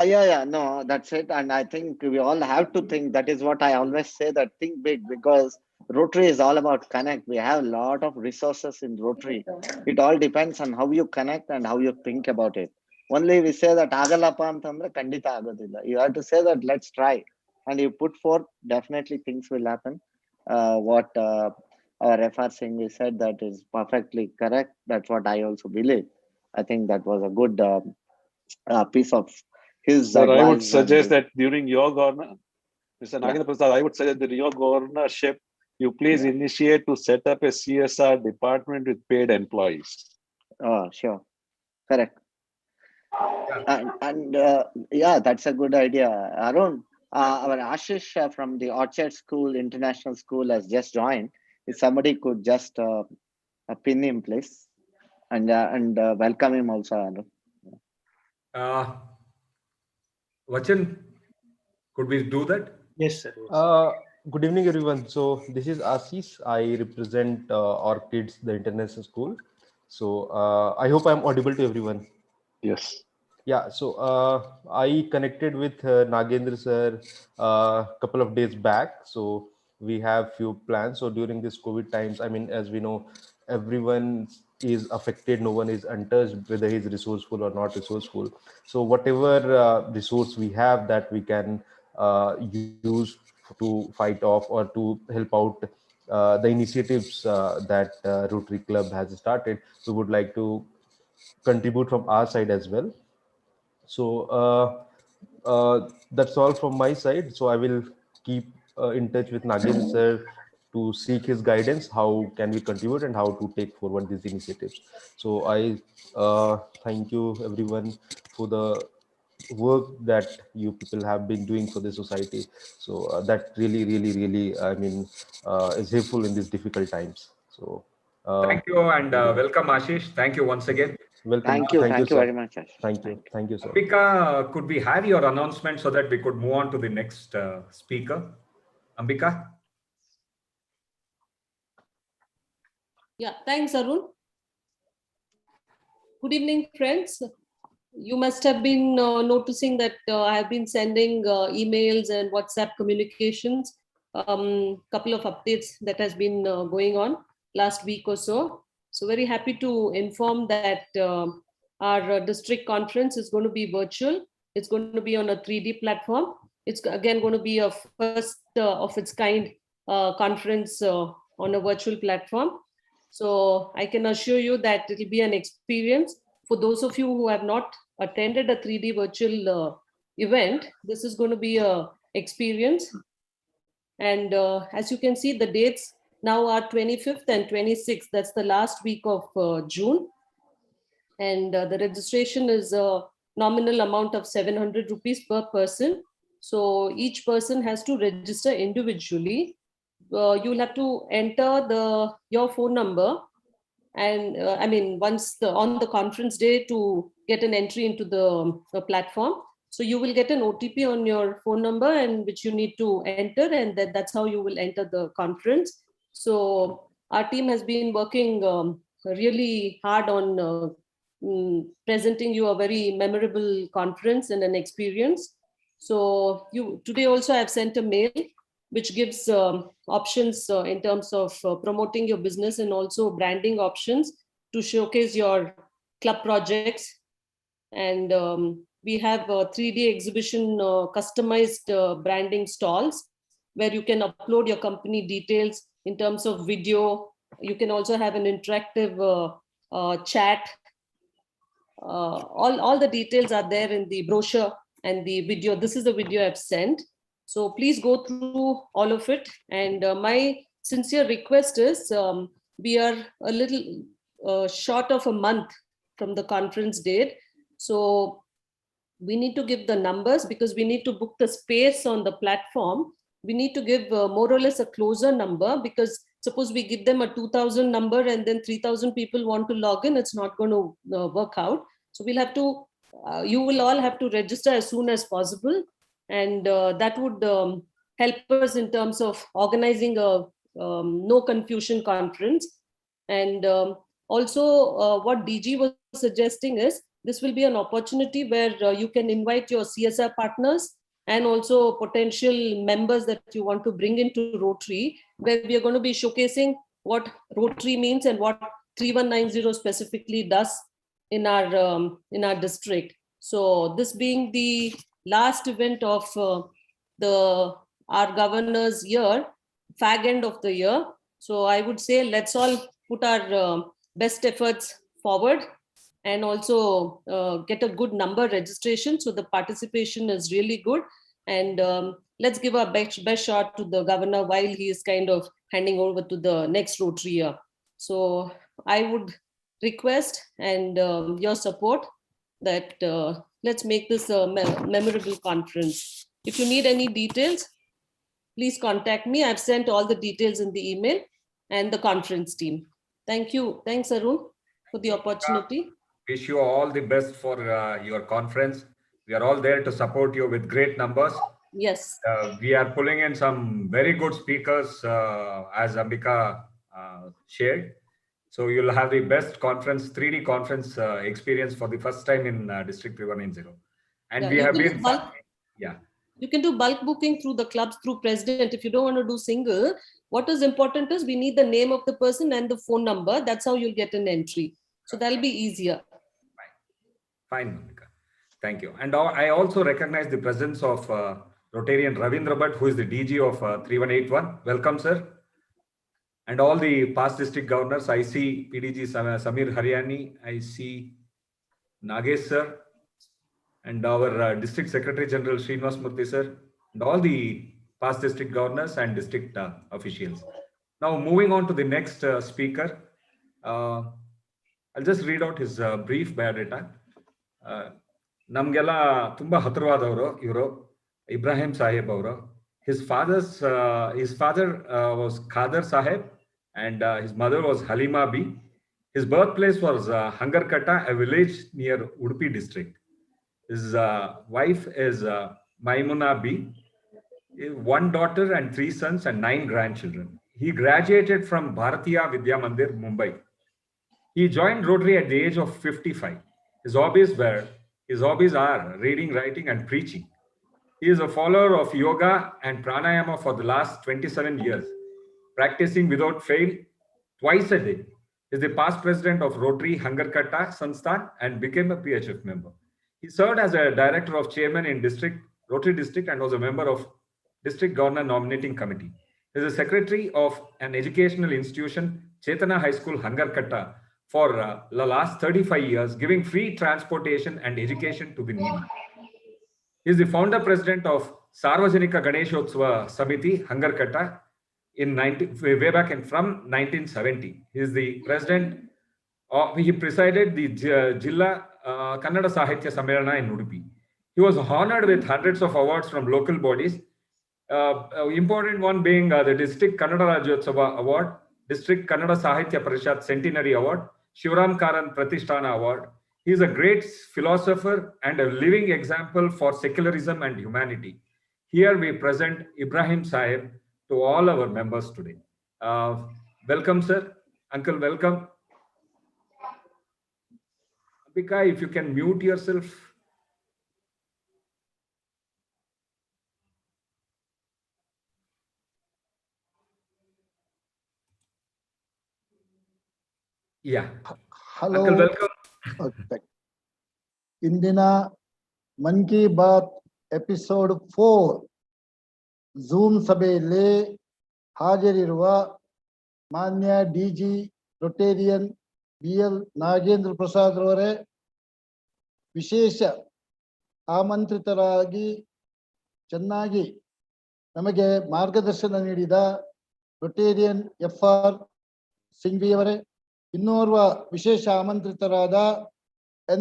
Yeah, no, that's it. And I think we all have to think. That is what I always say, that think big, because Rotary is all about connect. We have a lot of resources in Rotary. It all depends on how you connect and how you think about it. Only we say that agalapa antandre kandita agodilla. You have to say that let's try, and you put forth, definitely things will happen. What our FR Singh said, that is perfectly correct. That's what I also believe. I think that was a good piece of his Sir, advice. I would suggest that during your government, Mr. Nagendra Prasad, I would suggest that your governorship, you please initiate to set up a CSR department with paid employees. Oh, sure. Correct. Yeah. And yeah, that's a good idea. Arun, our Ashish from the Orchard School, International School has just joined. If somebody could just pin him, please, and welcome him also, Arun. Uh, Vachan, could we do that? Yes, sir. Yes. Good evening, everyone. So this is Ashish. I represent Orchids, the international school. So I hope I'm audible to everyone. Yes. Yeah. So I connected with Nagendra sir a couple of days back. So we have few plans. So during this COVID times, I mean, as we know, everyone is affected. No one is untouched, whether he's resourceful or not resourceful. So whatever resource we have that we can use to fight off or to help out the initiatives that Rotary Club has started, we would like to contribute from our side as well. So that's all from my side. So I will keep in touch with Nagendra sir to seek his guidance. How can we contribute and how to take forward these initiatives? So I thank you everyone for the work that you people have been doing for the society. So that really, really, really, I mean, is helpful in these difficult times. So Thank you and welcome, Ashish. Thank you once again. welcome. Thank you, Thank you sir. very much, Ashish. Thank you, sir. Ambika, could we have your announcement so that we could move on to the next speaker? Ambika? Yeah, thanks, Arun. Good evening, friends. You must have been noticing that I have been sending emails and WhatsApp communications, couple of updates that has been going on last week or so. So very happy to inform that our district conference is going to be virtual. It's going to be on a 3D platform. It's again going to be a first of its kind conference on a virtual platform. So I can assure you that it will be an experience. For those of you who have not attended a 3D virtual event, this is going to be a experience. And as you can see, the dates now are 25th and 26th. That's the last week of June. And the registration is a nominal amount of 700 rupees per person. So each person has to register individually. You'll have to enter your phone number, and I mean, once on the conference day to get an entry into the platform. So you will get an OTP on your phone number, and which you need to enter, and that's how you will enter the conference. So our team has been working really hard on presenting you a very memorable conference and an experience. So you today also I've sent a mail which gives options in terms of promoting your business and also branding options to showcase your club projects. And we have a 3D exhibition customized branding stalls where you can upload your company details in terms of video. You can also have an interactive chat. All the details are there in the brochure and the video. This is the video I've sent. So please go through all of it. And my sincere request is we are a little short of a month from the conference date. So we need to give the numbers because we need to book the space on the platform. We need to give more or less a closer number, because suppose we give them a 2000 number and then 3000 people want to log in, it's not going to work out. So we'll have to, you will all have to register as soon as possible. And that would help us in terms of organizing a no confusion conference. And also what DG was suggesting is, this will be an opportunity where you can invite your CSR partners and also potential members that you want to bring into Rotary, where we are going to be showcasing what Rotary means and what 3190 specifically does in our district. So this being the last event of our governor's year, fag end of the year. So I would say let's all put our best efforts forward and also get a good number registration. So the participation is really good. And let's give our best shot to the governor while he is kind of handing over to the next Rotary year. So I would request and your support that let's make this a memorable conference. If you need any details, please contact me. I've sent all the details in the email and the conference team. Thank you. Thanks, Arun, for the opportunity. Wish you all the best for your conference. We are all there to support you with great numbers. Yes. We are pulling in some very good speakers, as Ambika shared. So you'll have the best conference, 3D conference experience for the first time in District 3190. And we have been, yeah. You can do bulk booking through the clubs, through president. If you don't want to do single, what is important is we need the name of the person and the phone number. That's how you'll get an entry. So that'll be easier. Fine, Monica. Thank you. And I also recognize the presence of Rotarian Ravindra Bhatt, who is the DG of 3181. Welcome, sir. And all the past district governors. I see PDG Samir Haryani. I see Nagesh, sir. And our District Secretary General Srinivas Murthy, sir. And all the past district governors and district officials. Now, moving on to the next speaker. I'll just read out his brief biodata. ನಮ್ಗೆಲ್ಲ ತುಂಬಾ ಹತ್ತಿರವಾದವರು ಇವರು ಇಬ್ರಾಹಿಂ ಸಾಹೇಬ್ ಅವರು. His father was Khader Saheb and his mother was Halima B. His birthplace was Hangarkatta, a village near Udupi district. His wife is Maimuna B. 1 daughter and 3 sons and 9 grandchildren. He graduated from Bharatiya Vidya Mandir, Mumbai. He joined Rotary at the age of 55. His hobbies are reading, writing, and preaching. He is a follower of yoga and pranayama for the last 27 years, practicing without fail twice a day. He is the past president of Rotary Hangarkatta Sansthan and became a PHF member. He served as a director of chairman in Rotary district and was a member of district governor nominating committee. He is a secretary of an educational institution, Chetana High School, Hangarkatta, for the last 35 years, giving free transportation and education to the needy. He is the founder president of Sarvajanika Ganeshotsava Samiti, Hangarkatta, way back from 1970. He is the president. He presided the Jilla Kannada Sahitya Sammelana in Udupi. He was honored with hundreds of awards from local bodies. Important one being the District Kannada Rajyotsava Award, District Kannada Sahitya Parishad Centenary Award, Shivaram Karan Pratishtana Award. He is a great philosopher and a living example for secularism and humanity. Here we present Ibrahim Sahib to all our members today. Welcome, sir. Uncle, welcome. Ambika, if you can mute yourself. Yeah. Hello. Uncle, welcome. ಇಂದಿನ Mann Ki Baat episode 4 zoom ಸಭೆಯಲ್ಲಿ ಹಾಜರಿರುವ ಮಾನ್ಯ DG Rotarian BL Nagendra Prasad ರವರೇ, ವಿಶೇಷ ಆಮಂತ್ರಿತರಾಗಿ ಚೆನ್ನಾಗಿ ನಮಗೆ ಮಾರ್ಗದರ್ಶನ ನೀಡಿದ ರೊಟೇರಿಯನ್ FR ಸಿಂಘ್ವಿಯವರೇ, ಇನ್ನೋರ್ವ ವಿಶೇಷ ಆಮಂತ್ರಿತರಾದ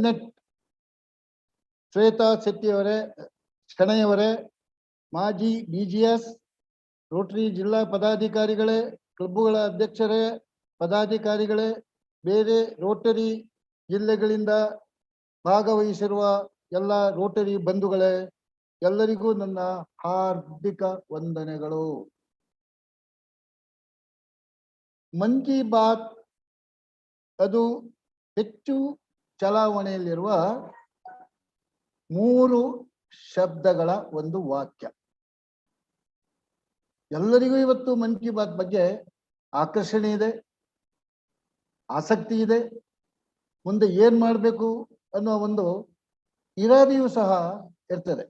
NET ಶ್ವೇತಾ ಶೆಟ್ಟಿಯವರೇ, ಮಾಜಿ BGS, ರೋಟರಿ ಜಿಲ್ಲಾ ಪದಾಧಿಕಾರಿಗಳೇ, ಕ್ಲಬ್ಗಳ ಅಧ್ಯಕ್ಷರೇ, ಪದಾಧಿಕಾರಿಗಳೇ, ಬೇರೆ ರೋಟರಿ ಜಿಲ್ಲೆಗಳಿಂದ ಭಾಗವಹಿಸಿರುವ ಎಲ್ಲ ರೋಟರಿ ಬಂಧುಗಳೇ, ಎಲ್ಲರಿಗೂ ನನ್ನ ಹಾರ್ದಿಕ ವಂದನೆಗಳು. ಮನ್ ಕಿ ಬಾತ್ ಅದು ಹೆಚ್ಚು ಚಲಾವಣೆಯಲ್ಲಿರುವ 3 ಶಬ್ದಗಳ ಒಂದು ವಾಕ್ಯ. ಎಲ್ಲರಿಗೂ ಇವತ್ತು ಮನ್ ಕಿ ಬಾತ್ ಬಗ್ಗೆ ಆಕರ್ಷಣೆ ಇದೆ, ಆಸಕ್ತಿ ಇದೆ. ಮುಂದೆ ಏನ್ ಮಾಡಬೇಕು ಅನ್ನೋ ಒಂದು ಇರಾದೆಯೂ ಸಹ ಇರ್ತದೆ.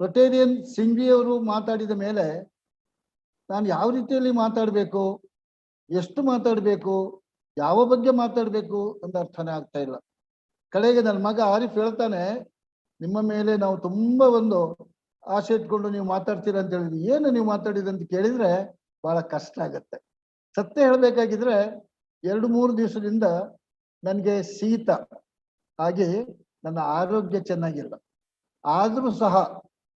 ರೊಟೇರಿಯನ್ ಸಿಂಘ್ವಿಯವರು ಮಾತಾಡಿದ ಮೇಲೆ ನಾನು ಯಾವ ರೀತಿಯಲ್ಲಿ ಮಾತಾಡಬೇಕು, ಎಷ್ಟು ಮಾತಾಡಬೇಕು, ಯಾವ ಬಗ್ಗೆ ಮಾತಾಡಬೇಕು ಅಂತ ಅರ್ಥನೇ ಆಗ್ತಾ ಇಲ್ಲ. ಕಡೆಗೆ ನನ್ನ ಮಗ ಆರಿಫ್ ಹೇಳ್ತಾನೆ, ನಿಮ್ಮ ಮೇಲೆ ನಾವು ತುಂಬಾ ಒಂದು ಆಸೆ ಇಟ್ಕೊಂಡು ನೀವು ಮಾತಾಡ್ತೀರಾ ಅಂತ ಹೇಳಿದ್ವಿ. ಏನು ನೀವು ಮಾತಾಡಿದ ಅಂತ ಕೇಳಿದ್ರೆ ಬಹಳ ಕಷ್ಟ ಆಗತ್ತೆ. ಸತ್ಯ ಹೇಳ್ಬೇಕಾಗಿದ್ರೆ 2-3 ದಿವಸದಿಂದ ನನಗೆ ಶೀತ ಹಾಗೆ ನನ್ನ ಆರೋಗ್ಯ ಚೆನ್ನಾಗಿಲ್ಲ. ಆದ್ರೂ ಸಹ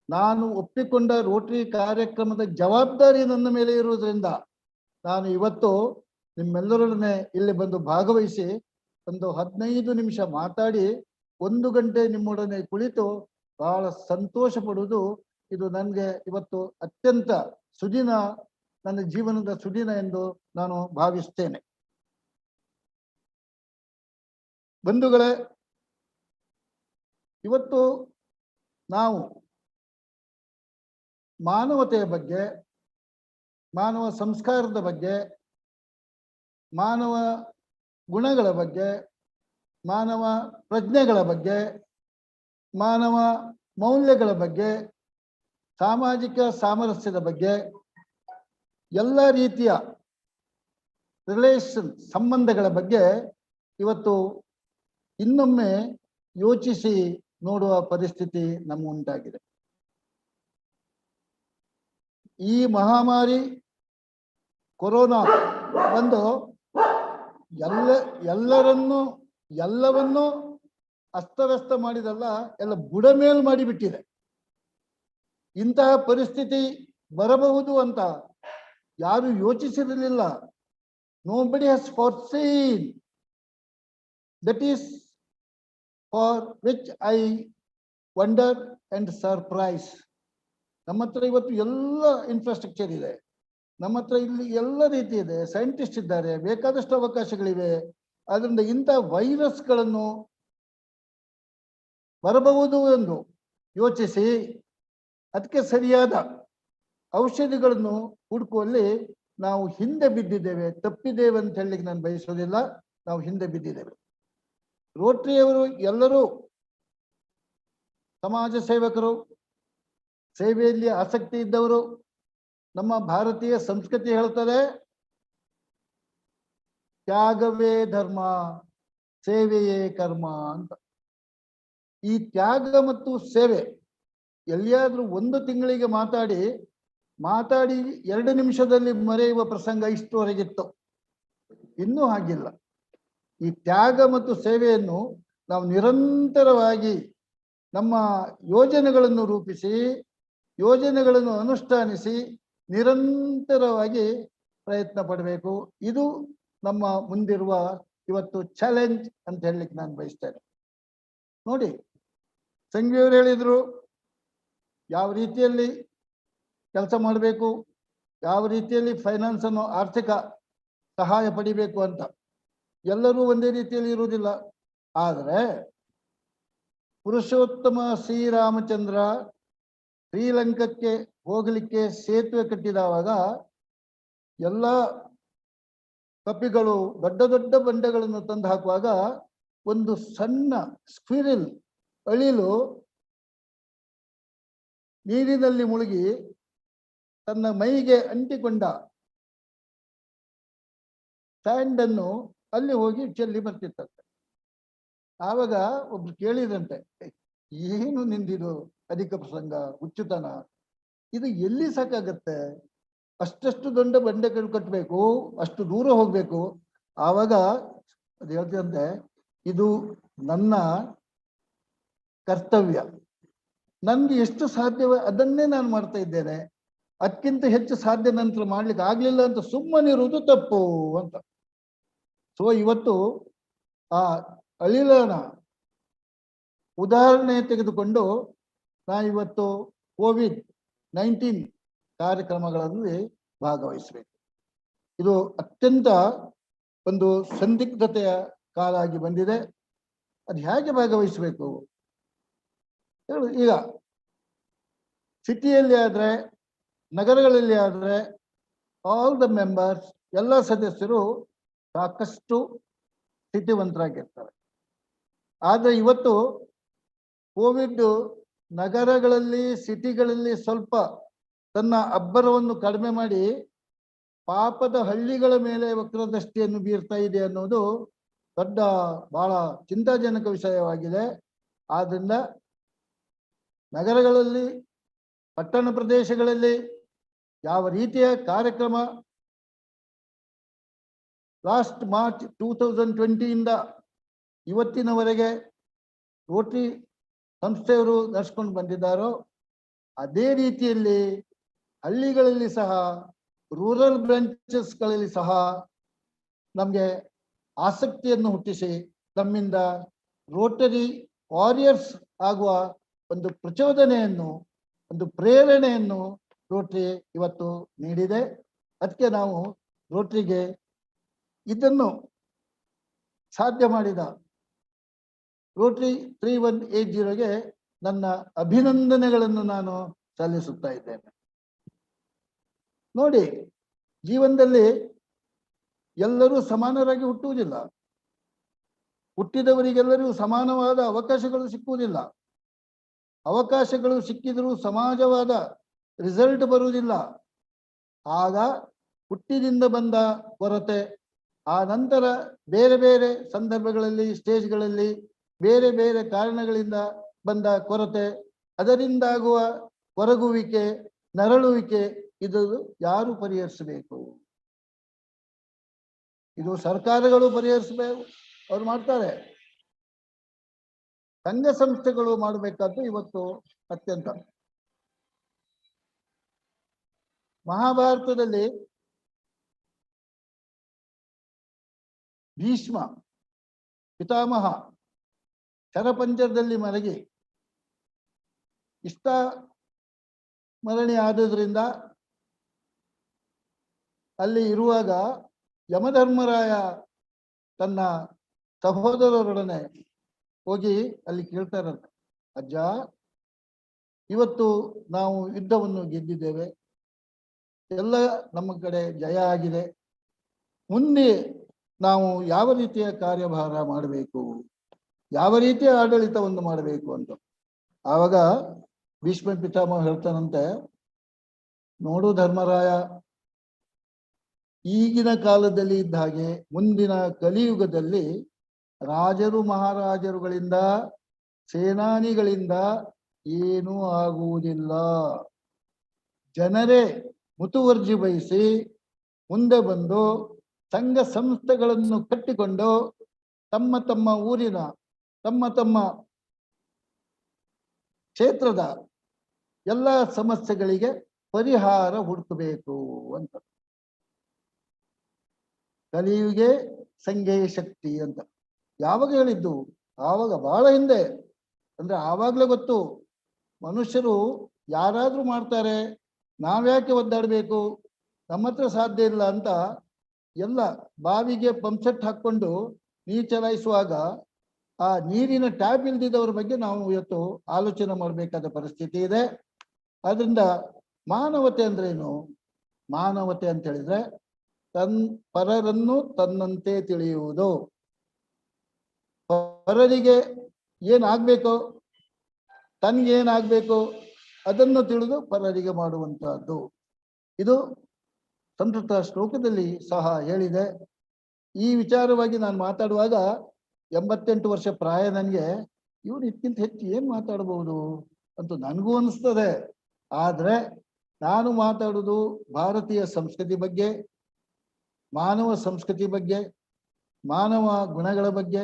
ನಾನು ಒಪ್ಪಿಕೊಂಡ ರೋಟರಿ ಕಾರ್ಯಕ್ರಮದ ಜವಾಬ್ದಾರಿ ನನ್ನ ಮೇಲೆ ಇರುವುದರಿಂದ ನಾನು ಇವತ್ತು ನಿಮ್ಮೆಲ್ಲರೊಡನೆ ಇಲ್ಲಿ ಬಂದು ಭಾಗವಹಿಸಿ ಒಂದು 15 ನಿಮಿಷ ಮಾತಾಡಿ 1 ಗಂಟೆ ನಿಮ್ಮೊಡನೆ ಕುಳಿತು ಬಹಳ ಸಂತೋಷ ಪಡುವುದು ಇದು ನನಗೆ ಇವತ್ತು ಅತ್ಯಂತ ಸುದಿನ, ನನ್ನ ಜೀವನದ ಸುದಿನ ಎಂದು ನಾನು ಭಾವಿಸ್ತೇನೆ. ಬಂಧುಗಳೇ, ಇವತ್ತು ನಾವು ಮಾನವತೆಯ ಬಗ್ಗೆ, ಮಾನವ ಸಂಸ್ಕಾರದ ಬಗ್ಗೆ, ಮಾನವ ಗುಣಗಳ ಬಗ್ಗೆ, ಮಾನವ ಪ್ರಜ್ಞೆಗಳ ಬಗ್ಗೆ, ಮಾನವ ಮೌಲ್ಯಗಳ ಬಗ್ಗೆ, ಸಾಮಾಜಿಕ ಸಾಮರಸ್ಯದ ಬಗ್ಗೆ, ಎಲ್ಲ ರೀತಿಯ ರಿಲೇಷನ್ ಸಂಬಂಧಗಳ ಬಗ್ಗೆ ಇವತ್ತು ಇನ್ನೊಮ್ಮೆ ಯೋಚಿಸಿ ನೋಡುವ ಪರಿಸ್ಥಿತಿ ನಮಗುಂಟಾಗಿದೆ. ಈ ಮಹಾಮಾರಿ ಕೊರೋನಾ ಬಂದು ಎಲ್ಲವನ್ನೂ ಅಸ್ತವ್ಯಸ್ತ ಮಾಡಿದಲ್ಲ, ಎಲ್ಲ ಬುಡಮೇಲು ಮಾಡಿಬಿಟ್ಟಿದೆ. ಇಂತಹ ಪರಿಸ್ಥಿತಿ ಬರಬಹುದು ಅಂತ ಯಾರು ಯೋಚಿಸಿರಲಿಲ್ಲ. Nobody has foreseen. That is for which I wonder and surprise. ನಮ್ಮ ಹತ್ರ ಇವತ್ತು ಎಲ್ಲ ಇನ್ಫ್ರಾಸ್ಟ್ರಕ್ಚರ್ ಇದೆ, ನಮ್ಮ ಹತ್ರ ಇಲ್ಲಿ ಎಲ್ಲ ರೀತಿ ಇದೆ, ಸೈಂಟಿಸ್ಟ್ ಇದ್ದಾರೆ, ಬೇಕಾದಷ್ಟು ಅವಕಾಶಗಳಿವೆ. ಅದರಿಂದ ಇಂಥ ವೈರಸ್ಗಳನ್ನು ಬರಬಹುದು ಎಂದು ಯೋಚಿಸಿ ಅದಕ್ಕೆ ಸರಿಯಾದ ಔಷಧಿಗಳನ್ನು ಹುಡುಕುವಲ್ಲಿ ನಾವು ಹಿಂದೆ ಬಿದ್ದಿದ್ದೇವೆ, ತಪ್ಪಿದ್ದೇವೆ ಅಂತ ಹೇಳಲಿಕ್ಕೆ ನಾನು ಬಯಸೋದಿಲ್ಲ. ನಾವು ಹಿಂದೆ ಬಿದ್ದಿದ್ದೇವೆ. ರೋಟರಿಯವರು ಎಲ್ಲರೂ ಸಮಾಜ ಸೇವಕರು, ಸೇವೆಯಲ್ಲಿ ಆಸಕ್ತಿ ಇದ್ದವರು. ನಮ್ಮ ಭಾರತೀಯ ಸಂಸ್ಕೃತಿ ಹೇಳ್ತದೆ, ತ್ಯಾಗವೇ ಧರ್ಮ, ಸೇವೆಯೇ ಕರ್ಮ ಅಂತ. ಈ ತ್ಯಾಗ ಮತ್ತು ಸೇವೆ ಎಲ್ಲಿಯಾದ್ರೂ 1 ತಿಂಗಳಿಗೆ ಮಾತಾಡಿ 2 ನಿಮಿಷದಲ್ಲಿ ಮರೆಯುವ ಪ್ರಸಂಗ ಇಷ್ಟುವರೆಗಿತ್ತು. ಇನ್ನೂ ಹಾಗಿಲ್ಲ. ಈ ತ್ಯಾಗ ಮತ್ತು ಸೇವೆಯನ್ನು ನಾವು ನಿರಂತರವಾಗಿ ನಮ್ಮ ಯೋಜನೆಗಳನ್ನು ರೂಪಿಸಿ, ಯೋಜನೆಗಳನ್ನು ಅನುಷ್ಠಾನಿಸಿ ನಿರಂತರವಾಗಿ ಪ್ರಯತ್ನ ಪಡಬೇಕು. ಇದು ನಮ್ಮ ಮುಂದಿರುವ ಇವತ್ತು ಚಾಲೆಂಜ್ ಅಂತ ಹೇಳಲಿಕ್ಕೆ ನಾನು ಬಯಸ್ತೇನೆ. ನೋಡಿ, ಸಂಘಿಯವರು ಹೇಳಿದ್ರು ಯಾವ ರೀತಿಯಲ್ಲಿ ಕೆಲಸ ಮಾಡಬೇಕು, ಯಾವ ರೀತಿಯಲ್ಲಿ ಫೈನಾನ್ಸ್ ಅನ್ನು ಆರ್ಥಿಕ ಸಹಾಯ ಪಡಿಬೇಕು ಅಂತ. ಎಲ್ಲರೂ ಒಂದೇ ರೀತಿಯಲ್ಲಿ ಇರುವುದಿಲ್ಲ. ಆದರೆ ಪುರುಷೋತ್ತಮ ಶ್ರೀರಾಮಚಂದ್ರ ಶ್ರೀಲಂಕಕ್ಕೆ ಹೋಗಲಿಕ್ಕೆ ಸೇತುವೆ ಕಟ್ಟಿದವಾಗ ಎಲ್ಲ ಕಪಿಗಳು ದೊಡ್ಡ ದೊಡ್ಡ ಬಂಡೆಗಳನ್ನು ತಂದು ಹಾಕುವಾಗ ಒಂದು ಸಣ್ಣ ಸ್ಕ್ವಿರಿಲ್, ಅಳಿಲು ನೀರಿನಲ್ಲಿ ಮುಳುಗಿ ತನ್ನ ಮೈಗೆ ಅಂಟಿಕೊಂಡ ಸ್ಯಾಂಡ್ ಅನ್ನು ಅಲ್ಲಿ ಹೋಗಿ ಚೆಲ್ಲಿ ಬರ್ತಿತ್ತಂತೆ. ಆವಾಗ ಒಬ್ರು ಕೇಳಿದಂತೆ, ಏನು ನಿಂದಿದು ಅಧಿಕ ಪ್ರಸಂಗ, ಹುಚ್ಚುತನ, ಇದು ಎಲ್ಲಿ ಸಾಕಾಗತ್ತೆ? ಅಷ್ಟು ದೊಡ್ಡ ಬಂಡೆಗಳು ಕಟ್ಟಬೇಕು, ಅಷ್ಟು ದೂರ ಹೋಗ್ಬೇಕು. ಆವಾಗ ಅದು ಹೇಳ್ತಂತೆ, ಇದು ನನ್ನ ಕರ್ತವ್ಯ, ನನ್ಗೆ ಎಷ್ಟು ಸಾಧ್ಯವೋ ಅದನ್ನೇ ನಾನು ಮಾಡ್ತಾ ಇದ್ದೇನೆ, ಅದಕ್ಕಿಂತ ಹೆಚ್ಚು ಸಾಧ್ಯ ನಂತರ ಮಾಡ್ಲಿಕ್ಕೆ ಆಗ್ಲಿಲ್ಲ ಅಂತ ಸುಮ್ಮನಿರುವುದು ತಪ್ಪು ಅಂತ. ಸೊ ಇವತ್ತು ಆ ಅಳಿಲನ ಉದಾಹರಣೆ ತೆಗೆದುಕೊಂಡು ಇವತ್ತು COVID-19 ಕಾರ್ಯಕ್ರಮಗಳಲ್ಲಿ ಭಾಗವಹಿಸಬೇಕು. ಇದು ಅತ್ಯಂತ ಒಂದು ಸಂದಿಗ್ಧತೆಯ ಕಾಲ ಆಗಿ ಬಂದಿದೆ. ಅದು ಹೇಗೆ ಭಾಗವಹಿಸಬೇಕು ಹೇಳು. ಈಗ ಸಿಟಿಯಲ್ಲಿ ಆದ್ರೆ, ನಗರಗಳಲ್ಲಿ ಆದ್ರೆ ಆಲ್ ದ ಮೆಂಬರ್ಸ್, ಎಲ್ಲ ಸದಸ್ಯರು ಸಾಕಷ್ಟು ಸ್ಥಿತಿವಂತರಾಗಿರ್ತಾರೆ. ಆದ್ರೆ ಇವತ್ತು ಕೋವಿಡ್ ನಗರಗಳಲ್ಲಿ, ಸಿಟಿಗಳಲ್ಲಿ ಸ್ವಲ್ಪ ತನ್ನ ಅಬ್ಬರವನ್ನು ಕಡಿಮೆ ಮಾಡಿ ಪಾಪದ ಹಳ್ಳಿಗಳ ಮೇಲೆ ವಕ್ರದೃಷ್ಟಿಯನ್ನು ಬೀರ್ತಾ ಇದೆ ಅನ್ನೋದು ದೊಡ್ಡ ಬಹಳ ಚಿಂತಾಜನಕ ವಿಷಯವಾಗಿದೆ. ಆದ್ರಿಂದ ನಗರಗಳಲ್ಲಿ, ಪಟ್ಟಣ ಪ್ರದೇಶಗಳಲ್ಲಿ ಯಾವ ರೀತಿಯ ಕಾರ್ಯಕ್ರಮ ಲಾಸ್ಟ್ ಮಾರ್ಚ್ 2020 ಇವತ್ತಿನವರೆಗೆ ರೋಟರಿ ಸಂಸ್ಥೆಯವರು ನಡೆಸ್ಕೊಂಡು ಬಂದಿದ್ದಾರೋ ಅದೇ ರೀತಿಯಲ್ಲಿ ಹಳ್ಳಿಗಳಲ್ಲಿ ಸಹ, ರೂರಲ್ ಬ್ರಾಂಚಸ್ಗಳಲ್ಲಿ ಸಹ ನಮಗೆ ಆಸಕ್ತಿಯನ್ನು ಹುಟ್ಟಿಸಿ ನಮ್ಮಿಂದ ರೋಟರಿ ವಾರಿಯರ್ಸ್ ಆಗುವ ಒಂದು ಪ್ರಚೋದನೆಯನ್ನು, ಒಂದು ಪ್ರೇರಣೆಯನ್ನು ರೋಟರಿ ಇವತ್ತು ನೀಡಿದೆ. ಅದಕ್ಕೆ ನಾವು ರೋಟರಿಗೆ ಇದನ್ನು ಸಾಧ್ಯ ಮಾಡಿದ ರೋಟರಿ 3180ಗೆ ನನ್ನ ಅಭಿನಂದನೆಗಳನ್ನು ನಾನು ಸಲ್ಲಿಸುತ್ತಾ ಇದ್ದೇನೆ. ನೋಡಿ, ಜೀವನದಲ್ಲಿ ಎಲ್ಲರೂ ಸಮಾನರಾಗಿ ಹುಟ್ಟುವುದಿಲ್ಲ. ಹುಟ್ಟಿದವರಿಗೆಲ್ಲರೂ ಸಮಾನವಾದ ಅವಕಾಶಗಳು ಸಿಕ್ಕುವುದಿಲ್ಲ. ಅವಕಾಶಗಳು ಸಿಕ್ಕಿದರೂ ಸಮಾಜವಾದ ರಿಸಲ್ಟ್ ಬರುವುದಿಲ್ಲ. ಆಗ ಹುಟ್ಟಿನಿಂದ ಬಂದ ಕೊರತೆ, ಆ ನಂತರ ಬೇರೆ ಬೇರೆ ಸಂದರ್ಭಗಳಲ್ಲಿ, ಸ್ಟೇಜ್ಗಳಲ್ಲಿ ಬೇರೆ ಬೇರೆ ಕಾರಣಗಳಿಂದ ಬಂದ ಕೊರತೆ, ಅದರಿಂದಾಗುವ ಕೊರಗುವಿಕೆ, ನರಳುವಿಕೆ, ಇದು ಯಾರು ಪರಿಹರಿಸಬೇಕು? ಇದು ಸರ್ಕಾರಗಳು ಪರಿಹರಿಸಬೇಕು, ಅವ್ರು ಮಾಡ್ತಾರೆ. ಸಂಘ ಸಂಸ್ಥೆಗಳು ಮಾಡಬೇಕಾದ್ದು ಇವತ್ತು ಅತ್ಯಂತ. ಮಹಾಭಾರತದಲ್ಲಿ ಭೀಷ್ಮ ಪಿತಾಮಹ ಶರಪಂಜರದಲ್ಲಿ ಮಲಗಿ ಇಷ್ಟ ಮರಣಿ ಆದುದರಿಂದ ಅಲ್ಲಿ ಇರುವಾಗ ಯಮಧರ್ಮರಾಯ ತನ್ನ ಸಹೋದರರೊಡನೆ ಹೋಗಿ ಅಲ್ಲಿ ಕೇಳ್ತಾರಂತೆ, ಅಜ್ಜ, ಇವತ್ತು ನಾವು ಯುದ್ಧವನ್ನು ಗೆದ್ದಿದ್ದೇವೆ, ಎಲ್ಲ ನಮ್ಮ ಕಡೆ ಜಯ ಆಗಿದೆ, ಮುಂದೆ ನಾವು ಯಾವ ರೀತಿಯ ಕಾರ್ಯಭಾರ ಮಾಡಬೇಕು, ಯಾವ ರೀತಿಯ ಆಡಳಿತವನ್ನು ಮಾಡಬೇಕು ಅಂತ. ಆವಾಗ ಭೀಷ್ಮ ಪಿತಾಮಹ ಹೇಳ್ತಾನಂತೆ, ನೋಡು ಧರ್ಮರಾಯ, ಈಗಿನ ಕಾಲದಲ್ಲಿ ಇದ್ದ ಹಾಗೆ ಮುಂದಿನ ಕಲಿಯುಗದಲ್ಲಿ ರಾಜರು ಮಹಾರಾಜರುಗಳಿಂದ, ಸೇನಾನಿಗಳಿಂದ ಏನೂ ಆಗುವುದಿಲ್ಲ. ಜನರೇ ಮುತುವರ್ಜಿ ವಹಿಸಿ ಮುಂದೆ ಬಂದು ಸಂಘ ಸಂಸ್ಥೆಗಳನ್ನು ಕಟ್ಟಿಕೊಂಡು ತಮ್ಮ ತಮ್ಮ ಊರಿನ, ತಮ್ಮ ತಮ್ಮ ಕ್ಷೇತ್ರದ ಎಲ್ಲ ಸಮಸ್ಯೆಗಳಿಗೆ ಪರಿಹಾರ ಹುಡುಕಬೇಕು ಅಂತ. ಕಲಿಯುಗೆ ಸಂಘೇ ಶಕ್ತಿ ಅಂತ ಯಾವಾಗ ಹೇಳಿದ್ದು? ಆವಾಗ ಬಹಳ ಹಿಂದೆ. ಅಂದ್ರೆ ಆವಾಗಲೇ ಗೊತ್ತು, ಮನುಷ್ಯರು ಯಾರಾದ್ರೂ ಮಾಡ್ತಾರೆ, ನಾವ್ಯಾಕೆ ಒದ್ದಾಡಬೇಕು, ನಮ್ಮ ಹತ್ರ ಸಾಧ್ಯ ಇಲ್ಲ ಅಂತ ಎಲ್ಲ ಬಾವಿಗೆ ಪಂಪ್ಸೆಟ್ ಹಾಕೊಂಡು ನೀರು ಚಲಾಯಿಸುವಾಗ ಆ ನೀರಿನ ಟ್ಯಾಪ್ ಇಲ್ದಿದ್ದವ್ರ ಬಗ್ಗೆ ನಾವು ಇವತ್ತು ಆಲೋಚನೆ ಮಾಡಬೇಕಾದ ಪರಿಸ್ಥಿತಿ ಇದೆ. ಆದ್ರಿಂದ ಮಾನವತೆ ಅಂದ್ರೇನು? ಮಾನವತೆ ಅಂತ ಹೇಳಿದ್ರೆ ಪರರನ್ನು ತನ್ನಂತೆ ತಿಳಿಯುವುದು. ಪರರಿಗೆ ಏನಾಗ್ಬೇಕು, ತನ್ಗೇನಾಗ್ಬೇಕು ಅದನ್ನು ತಿಳಿದು ಪರರಿಗೆ ಮಾಡುವಂತಹದ್ದು. ಇದು ಸಂಸ್ಕೃತ ಶ್ಲೋಕದಲ್ಲಿ ಸಹ ಹೇಳಿದೆ. ಈ ವಿಚಾರವಾಗಿ ನಾನು ಮಾತಾಡುವಾಗ 88 ವರ್ಷ ಪ್ರಾಯ ನನಗೆ, ಇವ್ರು ಇದಕ್ಕಿಂತ ಹೆಚ್ಚು ಏನ್ ಮಾತಾಡಬಹುದು ಅಂತ ನನಗೂ ಅನಿಸ್ತದೆ. ಆದ್ರೆ ನಾನು ಮಾತಾಡುವುದು ಭಾರತೀಯ ಸಂಸ್ಕೃತಿ ಬಗ್ಗೆ, ಮಾನವ ಸಂಸ್ಕೃತಿ ಬಗ್ಗೆ, ಮಾನವ ಗುಣಗಳ ಬಗ್ಗೆ,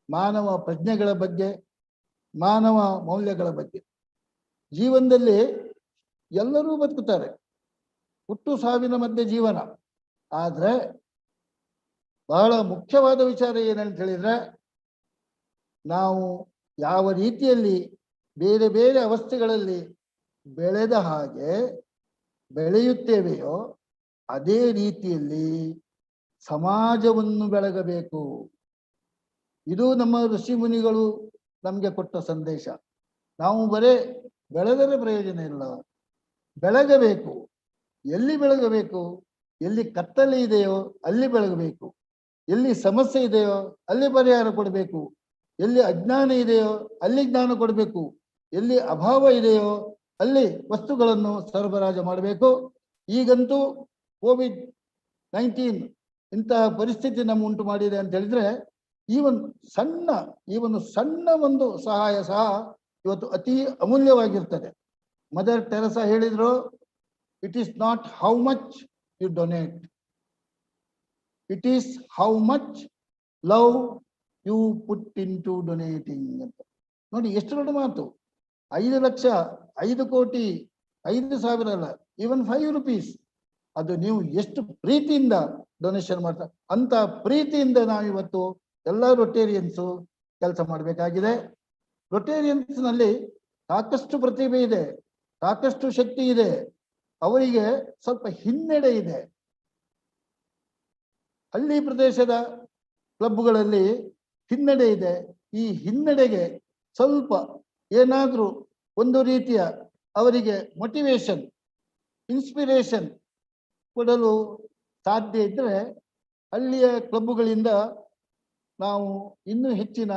ಮಾನವ ಪ್ರಜ್ಞೆಗಳ ಬಗ್ಗೆ, ಮಾನವ ಮೌಲ್ಯಗಳ ಬಗ್ಗೆ. ಜೀವನದಲ್ಲಿ ಎಲ್ಲರೂ ಬದುಕುತ್ತಾರೆ, ಹುಟ್ಟು ಸಾವಿನ ಮಧ್ಯೆ ಜೀವನ. ಆದ್ರೆ ಬಹಳ ಮುಖ್ಯವಾದ ವಿಚಾರ ಏನಂತ ಹೇಳಿದ್ರೆ, ನಾವು ಯಾವ ರೀತಿಯಲ್ಲಿ ಬೇರೆ ಬೇರೆ ಅವಸ್ಥೆಗಳಲ್ಲಿ ಬೆಳೆದ ಹಾಗೆ ಬೆಳೆಯುತ್ತೇವೆಯೋ ಅದೇ ರೀತಿಯಲ್ಲಿ ಸಮಾಜವನ್ನು ಬೆಳಗಬೇಕು. ಇದು ನಮ್ಮ ಋಷಿ ಮುನಿಗಳು ನಮಗೆ ಕೊಟ್ಟ ಸಂದೇಶ. ನಾವು ಬರೇ ಬೆಳೆದರೆ ಪ್ರಯೋಜನ ಇಲ್ಲ, ಬೆಳಗಬೇಕು. ಎಲ್ಲಿ ಬೆಳಗಬೇಕು? ಎಲ್ಲಿ ಕತ್ತಲೆ ಇದೆಯೋ ಅಲ್ಲಿ ಬೆಳಗಬೇಕು, ಎಲ್ಲಿ ಸಮಸ್ಯೆ ಇದೆಯೋ ಅಲ್ಲಿ ಪರಿಹಾರ ಕೊಡಬೇಕು, ಎಲ್ಲಿ ಅಜ್ಞಾನ ಇದೆಯೋ ಅಲ್ಲಿ ಜ್ಞಾನ ಕೊಡಬೇಕು, ಎಲ್ಲಿ ಅಭಾವ ಇದೆಯೋ ಅಲ್ಲಿ ವಸ್ತುಗಳನ್ನು ಸರಬರಾಜು ಮಾಡಬೇಕು. ಈಗಂತೂ COVID-19 ಇಂತಹ ಪರಿಸ್ಥಿತಿ ನಮ್ಮ ಉಂಟು ಮಾಡಿದೆ ಅಂತ ಹೇಳಿದ್ರೆ, ಈ ಒಂದು ಸಣ್ಣ ಒಂದು ಸಹಾಯ ಸಹ ಇವತ್ತು ಅತಿ ಅಮೂಲ್ಯವಾಗಿರ್ತದೆ. ಮದರ್ ಟೆರೆಸಾ ಹೇಳಿದ್ರು, it is not how much you donate, it is how much love you put into donating ಅಂತ. ನೋಡಿ ಎಷ್ಟು ದೊಡ್ಡ ಮಾತು. 5 ಲಕ್ಷ, 5 ಕೋಟಿ, 5,000 ಅಲ್ಲ, ಈವನ್ 5 ರೂಪೀಸ್, ಅದು ನೀವು ಎಷ್ಟು ಪ್ರೀತಿಯಿಂದ ಡೊನೇಷನ್ ಮಾಡ್ತಾ, ಅಂತ ಪ್ರೀತಿಯಿಂದ ನಾವು ಇವತ್ತು ಎಲ್ಲ ರೊಟೇರಿಯನ್ಸು ಕೆಲಸ ಮಾಡಬೇಕಾಗಿದೆ. ರೊಟೇರಿಯನ್ಸ್ ನಲ್ಲಿ ಸಾಕಷ್ಟು ಪ್ರತಿಭೆ ಇದೆ, ಸಾಕಷ್ಟು ಶಕ್ತಿ ಇದೆ. ಅವರಿಗೆ ಸ್ವಲ್ಪ ಹಿನ್ನಡೆ ಇದೆ. ಹಳ್ಳಿ ಪ್ರದೇಶದ ಕ್ಲಬ್ಗಳಲ್ಲಿ ಹಿನ್ನಡೆ ಇದೆ. ಈ ಹಿನ್ನಡೆಗೆ ಸ್ವಲ್ಪ ಏನಾದ್ರೂ ಒಂದು ರೀತಿಯ ಅವರಿಗೆ ಮೊಟಿವೇಶನ್, ಇನ್ಸ್ಪಿರೇಷನ್ ಕೊಡಲು ಸಾಧ್ಯ ಇದ್ರೆ ಹಳ್ಳಿಯ ಕ್ಲಬ್ಗಳಿಂದ ನಾವು ಇನ್ನೂ ಹೆಚ್ಚಿನ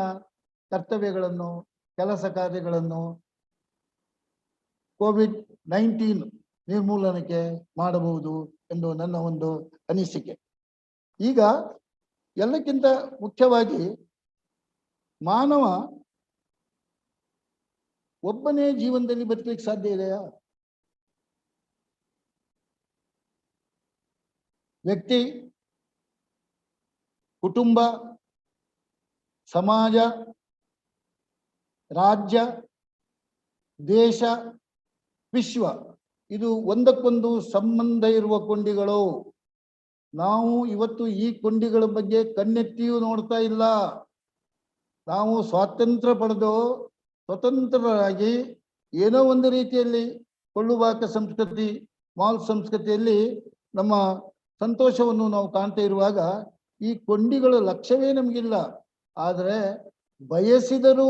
ಕರ್ತವ್ಯಗಳನ್ನು, ಕೆಲಸ ಕಾರ್ಯಗಳನ್ನು ಕೋವಿಡ್-19 ನಿರ್ಮೂಲನಕ್ಕೆ ಮಾಡಬಹುದು ಎಂದು ನನ್ನ ಒಂದು ಅನಿಸಿಕೆ. ಈಗ ಎಲ್ಲಕ್ಕಿಂತ ಮುಖ್ಯವಾಗಿ ಮಾನವ ಒಬ್ಬನೇ ಜೀವನದಲ್ಲಿ ಬದುಕಲಿಕ್ಕೆ ಸಾಧ್ಯ ಇದೆಯಾ? ವ್ಯಕ್ತಿ, ಕುಟುಂಬ, ಸಮಾಜ, ರಾಜ್ಯ, ದೇಶ, ವಿಶ್ವ, ಇದು ಒಂದಕ್ಕೊಂದು ಸಂಬಂಧ ಇರುವ ಕೊಂಡಿಗಳು. ನಾವು ಇವತ್ತು ಈ ಕೊಂಡಿಗಳ ಬಗ್ಗೆ ಕಣ್ಣೆತ್ತಿಯೂ ನೋಡ್ತಾ ಇಲ್ಲ. ನಾವು ಸ್ವಾತಂತ್ರ್ಯ ಪಡೆದು ಸ್ವತಂತ್ರರಾಗಿ ಏನೋ ಒಂದು ರೀತಿಯಲ್ಲಿ ಕೊಳ್ಳುಬಾಕ ಸಂಸ್ಕೃತಿ, ಮಾಲ್ ಸಂಸ್ಕೃತಿಯಲ್ಲಿ ನಮ್ಮ ಸಂತೋಷವನ್ನು ನಾವು ಕಾಣ್ತಾ ಇರುವಾಗ ಈ ಕೊಂಡಿಗಳ ಲಕ್ಷ್ಯವೇ ನಮಗಿಲ್ಲ. ಆದರೆ ಬಯಸಿದರೂ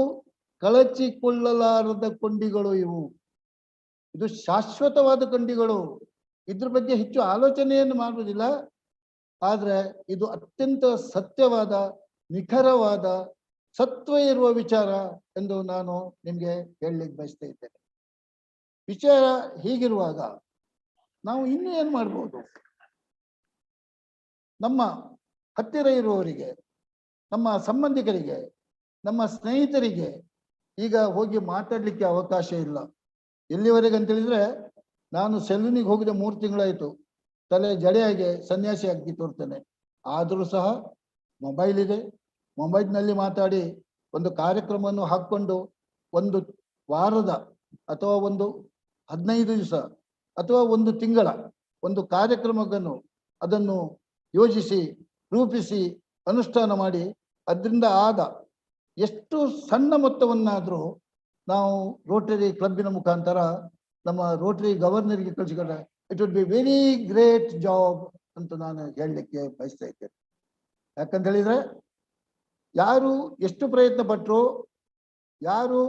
ಕಳಚಿಕೊಳ್ಳಲಾರದ ಕೊಂಡಿಗಳು ಇವು. ಇದು ಶಾಶ್ವತವಾದ ಕೊಂಡಿಗಳು. ಇದ್ರ ಬಗ್ಗೆ ಹೆಚ್ಚು ಆಲೋಚನೆಯನ್ನು ಮಾಡುವುದಿಲ್ಲ. ಆದ್ರೆ ಇದು ಅತ್ಯಂತ ಸತ್ಯವಾದ, ನಿಖರವಾದ, ಸತ್ವ ಇರುವ ವಿಚಾರ ಎಂದು ನಾನು ನಿಮ್ಗೆ ಹೇಳಲಿಕ್ಕೆ ಬಯಸ್ತಾ ಇದ್ದೇನೆ. ವಿಚಾರ ಹೀಗಿರುವಾಗ ನಾವು ಇನ್ನೂ ಏನ್ ಮಾಡ್ಬೋದು? ನಮ್ಮ ಹತ್ತಿರ ಇರುವವರಿಗೆ, ನಮ್ಮ ಸಂಬಂಧಿಕರಿಗೆ, ನಮ್ಮ ಸ್ನೇಹಿತರಿಗೆ ಈಗ ಹೋಗಿ ಮಾತಾಡ್ಲಿಕ್ಕೆ ಅವಕಾಶ ಇಲ್ಲ. ಎಲ್ಲಿವರೆಗೆ ಅಂತ ಹೇಳಿದ್ರೆ, ನಾನು ಸೆಲೂನಿಗೆ ಹೋಗಿದ 3 ತಿಂಗಳಾಯ್ತು. ತಲೆ ಜಡೆಯಾಗಿ ಸನ್ಯಾಸಿ ಆಗಿ ತೋರ್ತೇನೆ. ಆದರೂ ಸಹ ಮೊಬೈಲ್ ಇದೆ. ಮೊಬೈಲ್ನಲ್ಲಿ ಮಾತಾಡಿ ಒಂದು ಕಾರ್ಯಕ್ರಮವನ್ನು ಹಾಕ್ಕೊಂಡು ಒಂದು ವಾರದ ಅಥವಾ ಒಂದು 15 ದಿವಸ ಅಥವಾ ಒಂದು ತಿಂಗಳ ಒಂದು ಕಾರ್ಯಕ್ರಮವನ್ನು ಅದನ್ನು ಯೋಜಿಸಿ, ರೂಪಿಸಿ, ಅನುಷ್ಠಾನ ಮಾಡಿ ಅದರಿಂದ ಆದ ಎಷ್ಟು ಸಣ್ಣ ಮೊತ್ತವನ್ನಾದರೂ ನಾವು ರೋಟರಿ ಕ್ಲಬ್ಬಿನ ಮುಖಾಂತರ ನಮ್ಮ ರೋಟರಿ ಗವರ್ನರ್ಗೆ ಕಳಿಸಿಕೊಂಡ್ರೆ it would be very great job ಅಂತ ನಾನು ಹೇಳಲಿಕ್ಕೆ ಬಯಸ್ತಾ ಇದ್ದೇನೆ. ಯಾಕಂತ ಹೇಳಿದ್ರೆ, ಯಾರು ಎಷ್ಟು ಪ್ರಯತ್ನ ಪಟ್ಟರು, ಯಾರು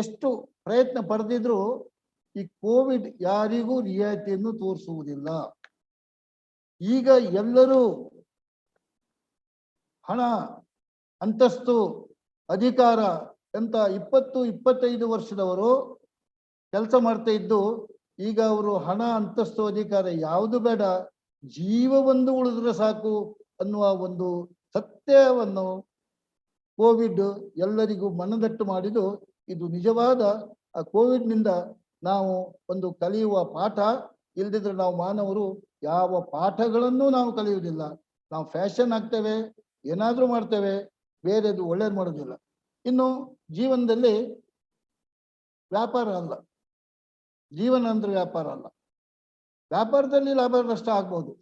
ಎಷ್ಟು ಪ್ರಯತ್ನ ಪಡೆದಿದ್ರು ಈ ಕೋವಿಡ್ ಯಾರಿಗೂ ರಿಯಾಯಿತಿಯನ್ನು ತೋರಿಸುವುದಿಲ್ಲ. ಈಗ ಎಲ್ಲರೂ ಹಣ, ಅಂತಸ್ತು, ಅಧಿಕಾರ ಅಂತ 20-25 ವರ್ಷದವರು ಕೆಲಸ ಮಾಡ್ತಾ ಇದ್ದು, ಈಗ ಅವರು ಹಣ, ಅಂತಸ್ತು, ಅಧಿಕಾರ ಯಾವುದು ಬೇಡ, ಜೀವವೊಂದು ಉಳಿದ್ರೆ ಸಾಕು ಅನ್ನುವ ಒಂದು ಸತ್ಯವನ್ನು ಕೋವಿಡ್ ಎಲ್ಲರಿಗೂ ಮನದಟ್ಟು ಮಾಡಿದ್ದು. ಇದು ನಿಜವಾದ ಆ ಕೋವಿಡ್ನಿಂದ ನಾವು ಒಂದು ಕಲಿಯುವ ಪಾಠ. ಇಲ್ದಿದ್ರೆ ನಾವು ಮಾನವರು ಯಾವ ಪಾಠಗಳನ್ನು ನಾವು ಕಲಿಯುವುದಿಲ್ಲ. ನಾವು ಫ್ಯಾಷನ್ ಆಗ್ತೇವೆ, ಏನಾದ್ರೂ ಮಾಡ್ತೇವೆ, ಬೇರೆದು ಒಳ್ಳೇದು ಮಾಡೋದಿಲ್ಲ. ಇನ್ನು ಜೀವನದಲ್ಲಿ ವ್ಯಾಪಾರ ಅಲ್ಲ, ಜೀವನ ಅಂದ್ರೆ ವ್ಯಾಪಾರ ಅಲ್ಲ. ವ್ಯಾಪಾರದಲ್ಲಿ ಲಾಭ ನಷ್ಟ ಆಗ್ಬೋದು,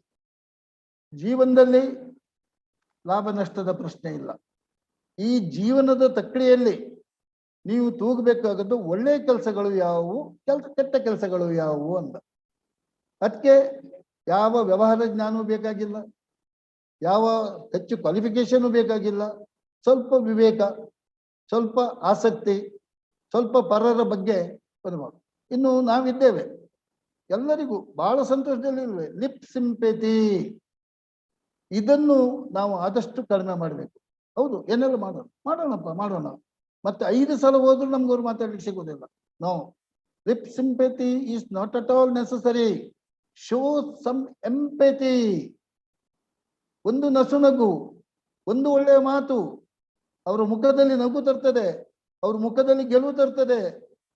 ಜೀವನದಲ್ಲಿ ಲಾಭ ನಷ್ಟದ ಪ್ರಶ್ನೆ ಇಲ್ಲ. ಈ ಜೀವನದ ತಕ್ಕಡಿಯಲ್ಲಿ ನೀವು ತೂಗಬೇಕಾಗದ್ದು ಒಳ್ಳೆಯ ಕೆಲಸಗಳು ಯಾವುವು, ಕೆಟ್ಟ ಕೆಲಸಗಳು ಯಾವುವು ಅಂತ. ಅದಕ್ಕೆ ಯಾವ ವ್ಯವಹಾರ ಜ್ಞಾನವೂ ಬೇಕಾಗಿಲ್ಲ, ಯಾವ ಹೆಚ್ಚು ಕ್ವಾಲಿಫಿಕೇಶನ್ ಬೇಕಾಗಿಲ್ಲ. ಸ್ವಲ್ಪ ವಿವೇಕ, ಸ್ವಲ್ಪ ಆಸಕ್ತಿ, ಸ್ವಲ್ಪ ಪರರ ಬಗ್ಗೆ ಅನುಭವ. ಇನ್ನು ನಾವಿದ್ದೇವೆ, ಎಲ್ಲರಿಗೂ ಬಹಳ ಸಂತೋಷದಲ್ಲಿ ಇಲ್ವೇ ಲಿಪ್ ಸಿಂಪೆತಿ, ಇದನ್ನು ನಾವು ಆದಷ್ಟು ಕಡಿಮೆ ಮಾಡಬೇಕು. ಹೌದು, ಏನೆಲ್ಲ ಮಾಡೋಣ. ಮತ್ತೆ 5 ಸಲ ಹೋದ್ರೂ ನಮ್ಗೆ ಅವ್ರು ಮಾತಾಡ್ಲಿಕ್ಕೆ ಸಿಗೋದಿಲ್ಲ. No, lip sympathy is not at all necessary. Show some empathy. ಒಂದು ನಸುನಗು, ಒಂದು ಒಳ್ಳೆಯ ಮಾತು ಅವರ ಮುಖದಲ್ಲಿ ನಗು ತರ್ತದೆ, ಅವ್ರ ಮುಖದಲ್ಲಿ ಗೆಲುವು ತರ್ತದೆ.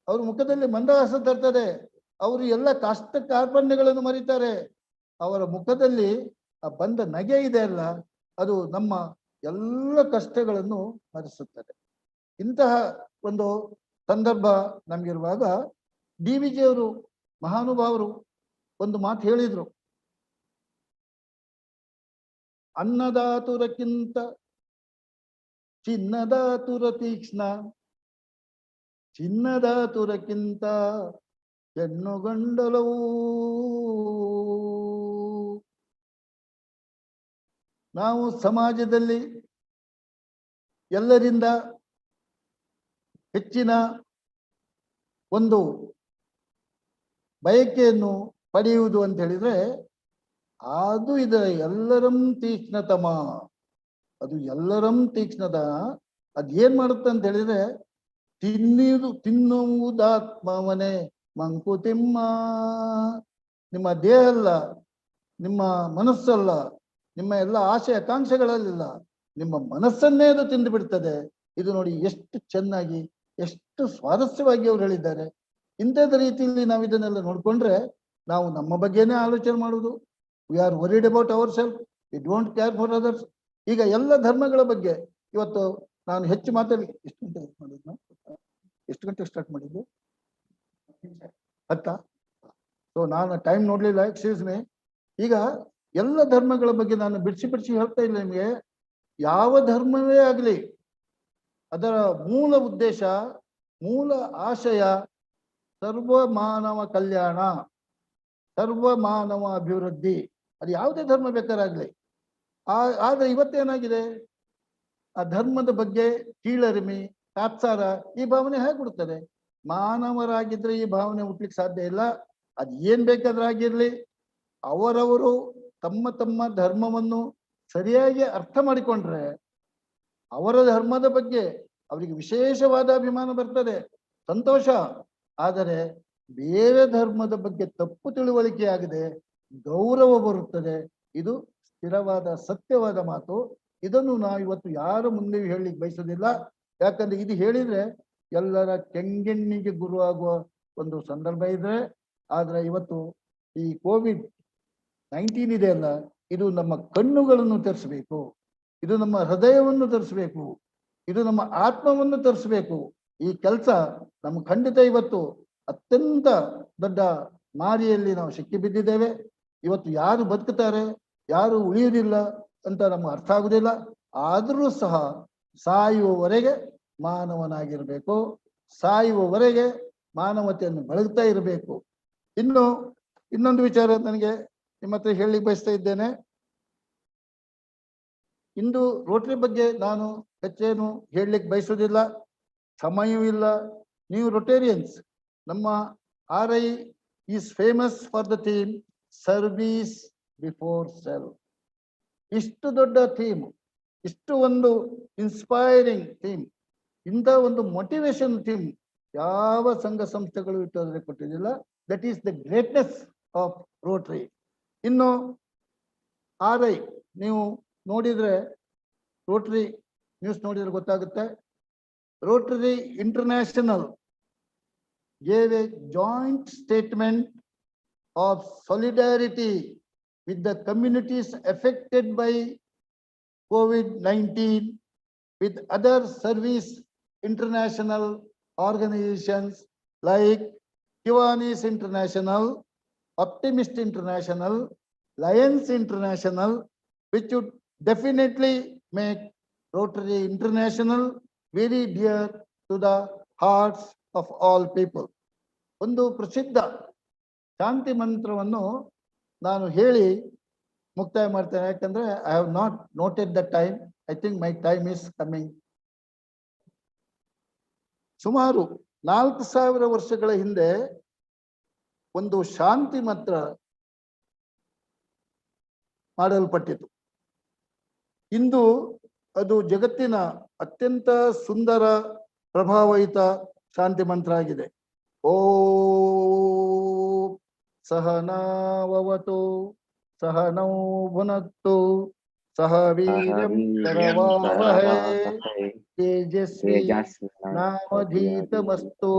ಅವ್ರ ಮುಖದಲ್ಲಿ ಮಂದಹಾಸ ತರ್ತದೆ. ಅವರು ಎಲ್ಲ ಕಷ್ಟ ಕಾರ್ಪಣ್ಯಗಳನ್ನು ಮರೀತಾರೆ. ಅವರ ಮುಖದಲ್ಲಿ ಬಂದ ನಗೆ ಇದೆ ಅಲ್ಲ, ಅದು ನಮ್ಮ ಎಲ್ಲ ಕಷ್ಟಗಳನ್ನು ಮರೆಸುತ್ತದೆ. ಇಂತಹ ಒಂದು ಸಂದರ್ಭ ನಮ್ಗಿರುವಾಗ DVಜಿ ಅವರು ಮಹಾನುಭಾವರು ಒಂದು ಮಾತು ಹೇಳಿದ್ರು. ಅನ್ನದಾತುರಕ್ಕಿಂತ ಚಿನ್ನದಾತುರ ತೀಕ್ಷ್ಣ, ಚಿನ್ನದಾತುರಕ್ಕಿಂತ ಹೆಣ್ಣುಗಂಡಲವು. ನಾವು ಸಮಾಜದಲ್ಲಿ ಎಲ್ಲರಿಂದ ಹೆಚ್ಚಿನ ಒಂದು ಬಯಕೆಯನ್ನು ಪಡೆಯುವುದು ಅಂತ ಹೇಳಿದ್ರೆ ಅದು ಇದೆ ಎಲ್ಲರಂ ತೀಕ್ಷ್ಣತಮ. ಅದು ಎಲ್ಲರಂ ತೀಕ್ಷ್ಣದ. ಅದೇನ್ ಮಾಡುತ್ತೆ ಅಂತ ಹೇಳಿದ್ರೆ ತಿನ್ನುವುದಾತ್ಮವನೇ ಮಂಕುತಿಮ್ಮ. ನಿಮ್ಮ ದೇಹ ಅಲ್ಲ, ನಿಮ್ಮ ಮನಸ್ಸಲ್ಲ, ನಿಮ್ಮ ಎಲ್ಲ ಆಸೆ ಆಕಾಂಕ್ಷೆಗಳಲ್ಲಿಲ್ಲ, ನಿಮ್ಮ ಮನಸ್ಸನ್ನೇ ಅದು ತಿಂದು ಬಿಡ್ತದೆ. ಇದು ನೋಡಿ ಎಷ್ಟು ಚೆನ್ನಾಗಿ, ಎಷ್ಟು ಸ್ವಾರಸ್ಯವಾಗಿ ಅವ್ರು ಹೇಳಿದ್ದಾರೆ. ಇಂಥದ ರೀತಿಯಲ್ಲಿ ನಾವು ಇದನ್ನೆಲ್ಲ ನೋಡ್ಕೊಂಡ್ರೆ ನಾವು ನಮ್ಮ ಬಗ್ಗೆನೇ ಆಲೋಚನೆ ಮಾಡುವುದು. We are worried about our self, we don't care for others. ಈಗ ಎಲ್ಲ ಧರ್ಮಗಳ ಬಗ್ಗೆ ಇವತ್ತು ನಾನು ಹೆಚ್ಚು ಮಾತಾಡಿ ಎಷ್ಟು ಗಂಟೆ ಮಾಡಿದ್ದು, ಎಷ್ಟು ಗಂಟೆ ಸ್ಟಾರ್ಟ್ ಮಾಡಿದ್ದು, 10. ಸೊ ನಾನು ಟೈಮ್ ನೋಡ್ಲಿಲ್ಲ, ಎಕ್ಸ್ಕ್ಯೂಸ್ ಮೀ. ಈಗ ಎಲ್ಲ ಧರ್ಮಗಳ ಬಗ್ಗೆ ನಾನು ಬಿಡಿಸಿ ಹೇಳ್ತಾ ಇಲ್ಲ ನಿಮಗೆ. ಯಾವ ಧರ್ಮವೇ ಆಗಲಿ ಅದರ ಮೂಲ ಉದ್ದೇಶ, ಮೂಲ ಆಶಯ ಸರ್ವ ಮಾನವ ಕಲ್ಯಾಣ, ಸರ್ವ ಮಾನವ ಅಭಿವೃದ್ಧಿ. ಅದು ಯಾವುದೇ ಧರ್ಮ ಬೇಕಾರಾಗ್ಲಿ. ಆದ್ರೆ ಇವತ್ತೇನಾಗಿದೆ, ಆ ಧರ್ಮದ ಬಗ್ಗೆ ಕೀಳರಿಮೆ, ತಾತ್ಸಾರ, ಈ ಭಾವನೆ ಹೇಗ್ಬಿಡ್ತದೆ. ಮಾನವರಾಗಿದ್ರೆ ಈ ಭಾವನೆ ಹುಟ್ಲಿಕ್ಕೆ ಸಾಧ್ಯ ಇಲ್ಲ. ಅದ್ ಏನ್ ಬೇಕಾದ್ರೂ ಆಗಿರ್ಲಿ, ಅವರವರು ತಮ್ಮ ತಮ್ಮ ಧರ್ಮವನ್ನು ಸರಿಯಾಗಿ ಅರ್ಥ ಮಾಡಿಕೊಂಡ್ರೆ ಅವರ ಧರ್ಮದ ಬಗ್ಗೆ ಅವರಿಗೆ ವಿಶೇಷವಾದ ಅಭಿಮಾನ ಬರ್ತದೆ, ಸಂತೋಷ. ಆದರೆ ಬೇರೆ ಧರ್ಮದ ಬಗ್ಗೆ ತಪ್ಪು ತಿಳುವಳಿಕೆ ಆಗದೆ ಗೌರವ ಬರುತ್ತದೆ. ಇದು ಸ್ಥಿರವಾದ ಸತ್ಯವಾದ ಮಾತು. ಇದನ್ನು ನಾವು ಇವತ್ತು ಯಾರ ಮುಂದೆಯೂ ಹೇಳಲಿಕ್ಕೆ ಬಯಸೋದಿಲ್ಲ. ಯಾಕಂದ್ರೆ ಇದು ಹೇಳಿದ್ರೆ ಎಲ್ಲರ ಕೆಂಗೆಣ್ಣಿಗೆ ಗುರುವಾಗುವ ಒಂದು ಸಂದರ್ಭ ಇದೆ. ಆದ್ರೆ ಇವತ್ತು ಈ COVID-19 ಇದೆ ಅಲ್ಲ, ಇದು ನಮ್ಮ ಕಣ್ಣುಗಳನ್ನು ತರಿಸಬೇಕು, ಇದು ನಮ್ಮ ಹೃದಯವನ್ನು ತರಿಸಬೇಕು, ಇದು ನಮ್ಮ ಆತ್ಮವನ್ನು ತರಿಸಬೇಕು. ಈ ಕೆಲಸ ನಮ್ಗೆ ಖಂಡಿತ ಇವತ್ತು ಅತ್ಯಂತ ದೊಡ್ಡ ಮಾರಿಯಲ್ಲಿ ನಾವು ಸಿಕ್ಕಿ ಬಿದ್ದಿದ್ದೇವೆ. ಇವತ್ತು ಯಾರು ಬದುಕುತ್ತಾರೆ, ಯಾರು ಉಳಿಯುವುದಿಲ್ಲ ಅಂತ ನಮ್ಗೆ ಅರ್ಥ ಆಗುದಿಲ್ಲ. ಆದರೂ ಸಹ ಸಾಯುವವರೆಗೆ ಮಾನವನಾಗಿರ್ಬೇಕು, ಸಾಯುವವರೆಗೆ ಮಾನವತೆಯನ್ನು ಬೆಳಗ್ತಾ ಇರಬೇಕು. ಇನ್ನೊಂದು ವಿಚಾರ ನನಗೆ ನಿಮ್ಮ ಹತ್ರ ಹೇಳಲಿಕ್ಕೆ ಬಯಸ್ತಾ ಇದ್ದೇನೆ. ಇಂದು ರೋಟರಿ ಬಗ್ಗೆ ನಾನು ಹೆಚ್ಚೇನು ಹೇಳಲಿಕ್ಕೆ ಬಯಸುವುದಿಲ್ಲ, ಸಮಯವೂ ಇಲ್ಲ. ನೀವು ರೊಟೇರಿಯನ್ಸ್, ನಮ್ಮ RI is famous for the theme service before self. ಇಷ್ಟು ದೊಡ್ಡ ಥೀಮ್, ಇಷ್ಟು ಒಂದು ಇನ್ಸ್ಪೈರಿಂಗ್ ಥೀಮ್, ಇಂಥ ಒಂದು ಮೋಟಿವೇಶನ್ ಥೀಮ್ ಯಾವ ಸಂಘ ಸಂಸ್ಥೆಗಳು ಇಟ್ಟರೆ ಕೊಟ್ಟಿದ್ದಿಲ್ಲ. That is the greatness of Rotary. ಇನ್ನು RI ನೀವು ನೋಡಿದ್ರೆ, ರೋಟರಿ ನ್ಯೂಸ್ ನೋಡಿದ್ರೆ ಗೊತ್ತಾಗುತ್ತೆ. Rotary international gave a joint statement of solidarity with the communities affected by COVID-19 with other service international organizations like Kiwanis International, Optimist International, Lions International, which would definitely make Rotary International very dear to the hearts of all people. ಒಂದು ಪ್ರಸಿದ್ಧ ಶಾಂತಿ ಮಂತ್ರವನ್ನು ನಾನು ಹೇಳಿ ಮುಕ್ತಾಯ ಮಾಡ್ತೇನೆ. ಯಾಕಂದ್ರೆ I have not noted the time. I think my time is coming. ಸುಮಾರು 4000 ವರ್ಷಗಳ ಹಿಂದೆ ಒಂದು ಶಾಂತಿ ಮಂತ್ರ ಮಾಡಲ್ಪಟ್ಟಿತು. ಇಂದು ಅದು ಜಗತ್ತಿನ ಅತ್ಯಂತ ಸುಂದರ ಪ್ರಭಾವಯುತ ಶಾಂತಿ ಮಂತ್ರ ಆಗಿದೆ. ಓಂ ಸಹನಾವವತು ಸಹನೌ ಭುನಕ್ತು ಸಹ ವೀರ್ಯಂ ಕರವಾವಹೈ ತೇಜಸ್ವಿ ನಾವಧೀತಮಸ್ತು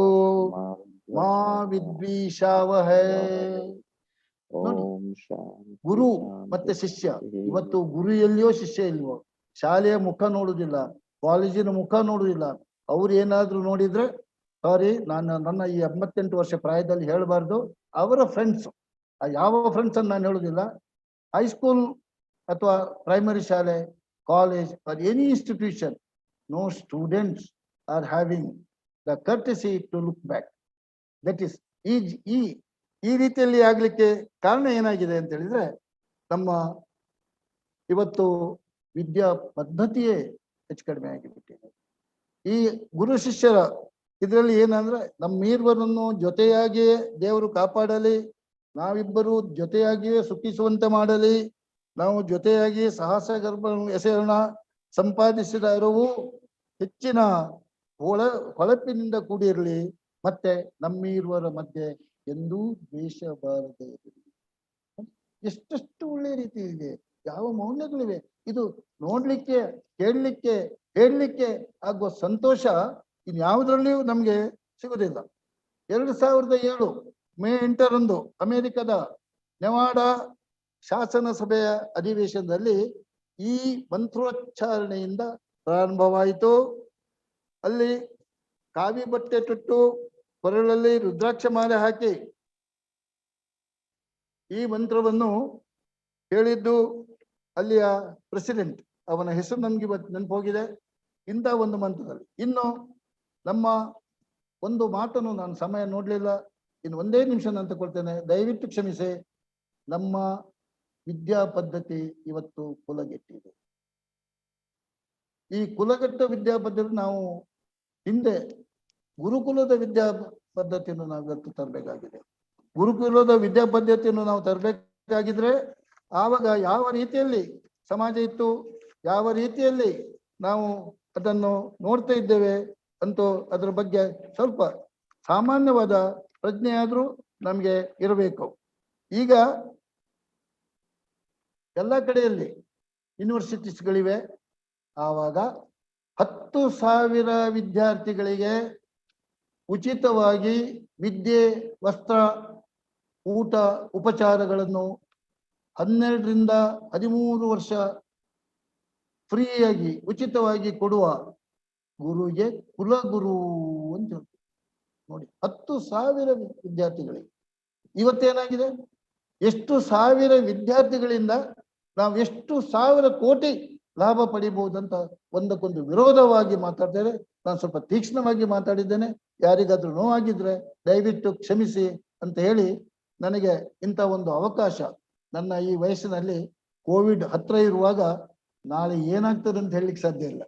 ಮಾ ವಿದ್ವಿಷಾವಹೈ. ನೋಡಿ, ಗುರು ಮತ್ತೆ ಶಿಷ್ಯ. ಇವತ್ತು ಗುರು ಎಲ್ಲಿಯೋ ಶಿಷ್ಯ ಇಲ್ವೋ. ಶಾಲೆಯ ಮುಖ ನೋಡುದಿಲ್ಲ, ಕಾಲೇಜಿನ ಮುಖ ನೋಡುದಿಲ್ಲ. ಅವ್ರು ಏನಾದ್ರು ನೋಡಿದ್ರೆ ಸಾರಿ, ನಾನು ನನ್ನ ಈ 88 ವರ್ಷ ಪ್ರಾಯದಲ್ಲಿ ಹೇಳಬಾರ್ದು. ಅವರ ಫ್ರೆಂಡ್ಸ್, ಯಾವ ಫ್ರೆಂಡ್ಸ್ ಅನ್ನು ನಾನು ಹೇಳುದಿಲ್ಲ, ಹೈಸ್ಕೂಲ್ ಅಥವಾ ಪ್ರೈಮರಿ ಶಾಲೆ, college or any institution, no students are having the courtesy to look back. That is ಈ ರೀತಿಯಲ್ಲಿ ಆಗ್ಲಿಕ್ಕೆ ಕಾರಣ ಏನಾಗಿದೆ ಅಂತ ಹೇಳಿದ್ರೆ, ನಮ್ಮ ಇವತ್ತು ವಿದ್ಯಾ ಪದ್ಧತಿಯೇ ಹೆಚ್ಚು ಕಡಿಮೆ ಆಗಿಬಿಟ್ಟಿದೆ. ಈ ಗುರು ಶಿಷ್ಯರ ಇದರಲ್ಲಿ ಏನಂದ್ರೆ, ನಮ್ಮಿರುವರನ್ನು ಜೊತೆಯಾಗಿಯೇ ದೇವರು ಕಾಪಾಡಲಿ, ನಾವಿಬ್ಬರು ಜೊತೆಯಾಗಿಯೇ ಸುಖಿಸುವಂತೆ ಮಾಡಲಿ, ನಾವು ಜೊತೆಯಾಗಿ ಸಾಹಸ ಗರ್ಭ ಎಸೆಯೋಣ, ಸಂಪಾದಿಸಿದ ಅರಿವು ಹೆಚ್ಚಿನ ಹೊಳಪಿನಿಂದ ಕೂಡಿರಲಿ, ಮತ್ತೆ ನಮ್ಮಿರುವರ ಮಧ್ಯೆ ಎಂದೂ ದ್ವೇಷ ಬಾರದೆ ಇರಲಿ. ಎಷ್ಟೆಷ್ಟು ಒಳ್ಳೆ ರೀತಿ ಇದೆ, ಯಾವ ಮೌಲ್ಯಗಳಿವೆ. ಇದು ನೋಡ್ಲಿಕ್ಕೆ, ಕೇಳಲಿಕ್ಕೆ, ಹೇಳಲಿಕ್ಕೆ ಆಗುವ ಸಂತೋಷ ಇನ್ಯಾವುದ್ರಲ್ಲಿಯೂ ನಮ್ಗೆ ಸಿಗುದಿಲ್ಲ. 2007 ಮೇ 8ರಂದು ಅಮೆರಿಕದ ನೆವಾಡಾ ಶಾಸನ ಸಭೆಯ ಅಧಿವೇಶನದಲ್ಲಿ ಈ ಮಂತ್ರೋಚ್ಚಾರಣೆಯಿಂದ ಪ್ರಾರಂಭವಾಯಿತು. ಅಲ್ಲಿ ಕಾವಿ ಬಟ್ಟೆ ತೊಟ್ಟು ಕೊರಳಲ್ಲಿ ರುದ್ರಾಕ್ಷ ಮಾಲೆ ಹಾಕಿ ಈ ಮಂತ್ರವನ್ನು ಹೇಳಿದ್ದು ಅಲ್ಲಿಯ ಪ್ರೆಸಿಡೆಂಟ್. ಅವನ ಹೆಸರು ನನ್ಗೆ ಇವತ್ತು ನೆನಪೋಗಿದೆ. ಇಂಥ ಒಂದು ಮಂತ್ರದಲ್ಲಿ ಇನ್ನು ನಮ್ಮ ಒಂದು ಮಾತನ್ನು ನಾನು ಸಮಯ ನೋಡ್ಲಿಲ್ಲ, ಇನ್ನು ಒಂದೇ ನಿಮಿಷ ನಾನು ತಗೊಳ್ತೇನೆ, ದಯವಿಟ್ಟು ಕ್ಷಮಿಸಿ. ನಮ್ಮ ವಿದ್ಯಾ ಪದ್ಧತಿ ಇವತ್ತು ಕುಲಗೆಟ್ಟಿದೆ. ಈ ಕುಲಗೆಟ್ಟ ವಿದ್ಯಾ ಪದ್ಧತಿ ನಾವು ಹಿಂದೆ ಗುರುಕುಲದ ವಿದ್ಯಾ ಪದ್ಧತಿಯನ್ನು ನಾವು ಇವತ್ತು ತರಬೇಕಾಗಿದೆ. ಗುರುಕುಲದ ವಿದ್ಯಾ ಪದ್ಧತಿಯನ್ನು ನಾವು ತರಬೇಕಾಗಿದ್ರೆ ಆವಾಗ ಯಾವ ರೀತಿಯಲ್ಲಿ ಸಮಾಜ ಇತ್ತು, ಯಾವ ರೀತಿಯಲ್ಲಿ ನಾವು ಅದನ್ನು ನೋಡ್ತಾ ಇದ್ದೇವೆ ಅಂತೂ ಅದರ ಬಗ್ಗೆ ಸ್ವಲ್ಪ ಸಾಮಾನ್ಯವಾದ ಪ್ರಜ್ಞೆ ಆದ್ರೂ ನಮ್ಗೆ ಇರಬೇಕು. ಈಗ ಎಲ್ಲ ಕಡೆಯಲ್ಲಿ ಯೂನಿವರ್ಸಿಟೀಸ್ಗಳಿವೆ. ಆವಾಗ 10,000 ವಿದ್ಯಾರ್ಥಿಗಳಿಗೆ ಉಚಿತವಾಗಿ ವಿದ್ಯೆ, ವಸ್ತ್ರ, ಊಟ, ಉಪಚಾರಗಳನ್ನು 12ರಿಂದ 13 ವರ್ಷ ಫ್ರೀಯಾಗಿ ಉಚಿತವಾಗಿ ಕೊಡುವ ಗುರುಗೆ ಕುಲಗುರು ಅಂತ ನೋಡಿ. 10,000 ವಿದ್ಯಾರ್ಥಿಗಳಿಗೆ ಇವತ್ತೇನಾಗಿದೆ, ಎಷ್ಟು ಸಾವಿರ ವಿದ್ಯಾರ್ಥಿಗಳಿಂದ ನಾವು ಎಷ್ಟು ಸಾವಿರ ಕೋಟಿ ಲಾಭ ಪಡಿಬಹುದಂತ ಒಂದಕ್ಕೊಂದು ವಿರೋಧವಾಗಿ ಮಾತಾಡ್ತೇವೆ. ನಾನು ಸ್ವಲ್ಪ ತೀಕ್ಷ್ಣವಾಗಿ ಮಾತಾಡಿದ್ದೇನೆ, ಯಾರಿಗಾದ್ರೂ ನೋವಾಗಿದ್ರೆ ದಯವಿಟ್ಟು ಕ್ಷಮಿಸಿ ಅಂತ ಹೇಳಿ, ನನಗೆ ಇಂಥ ಒಂದು ಅವಕಾಶ ನನ್ನ ಈ ವಯಸ್ಸಿನಲ್ಲಿ ಕೋವಿಡ್ ಹತ್ರ ಇರುವಾಗ ನಾಳೆ ಏನಾಗ್ತದೆ ಅಂತ ಹೇಳಲಿಕ್ಕೆ ಸಾಧ್ಯ ಇಲ್ಲ.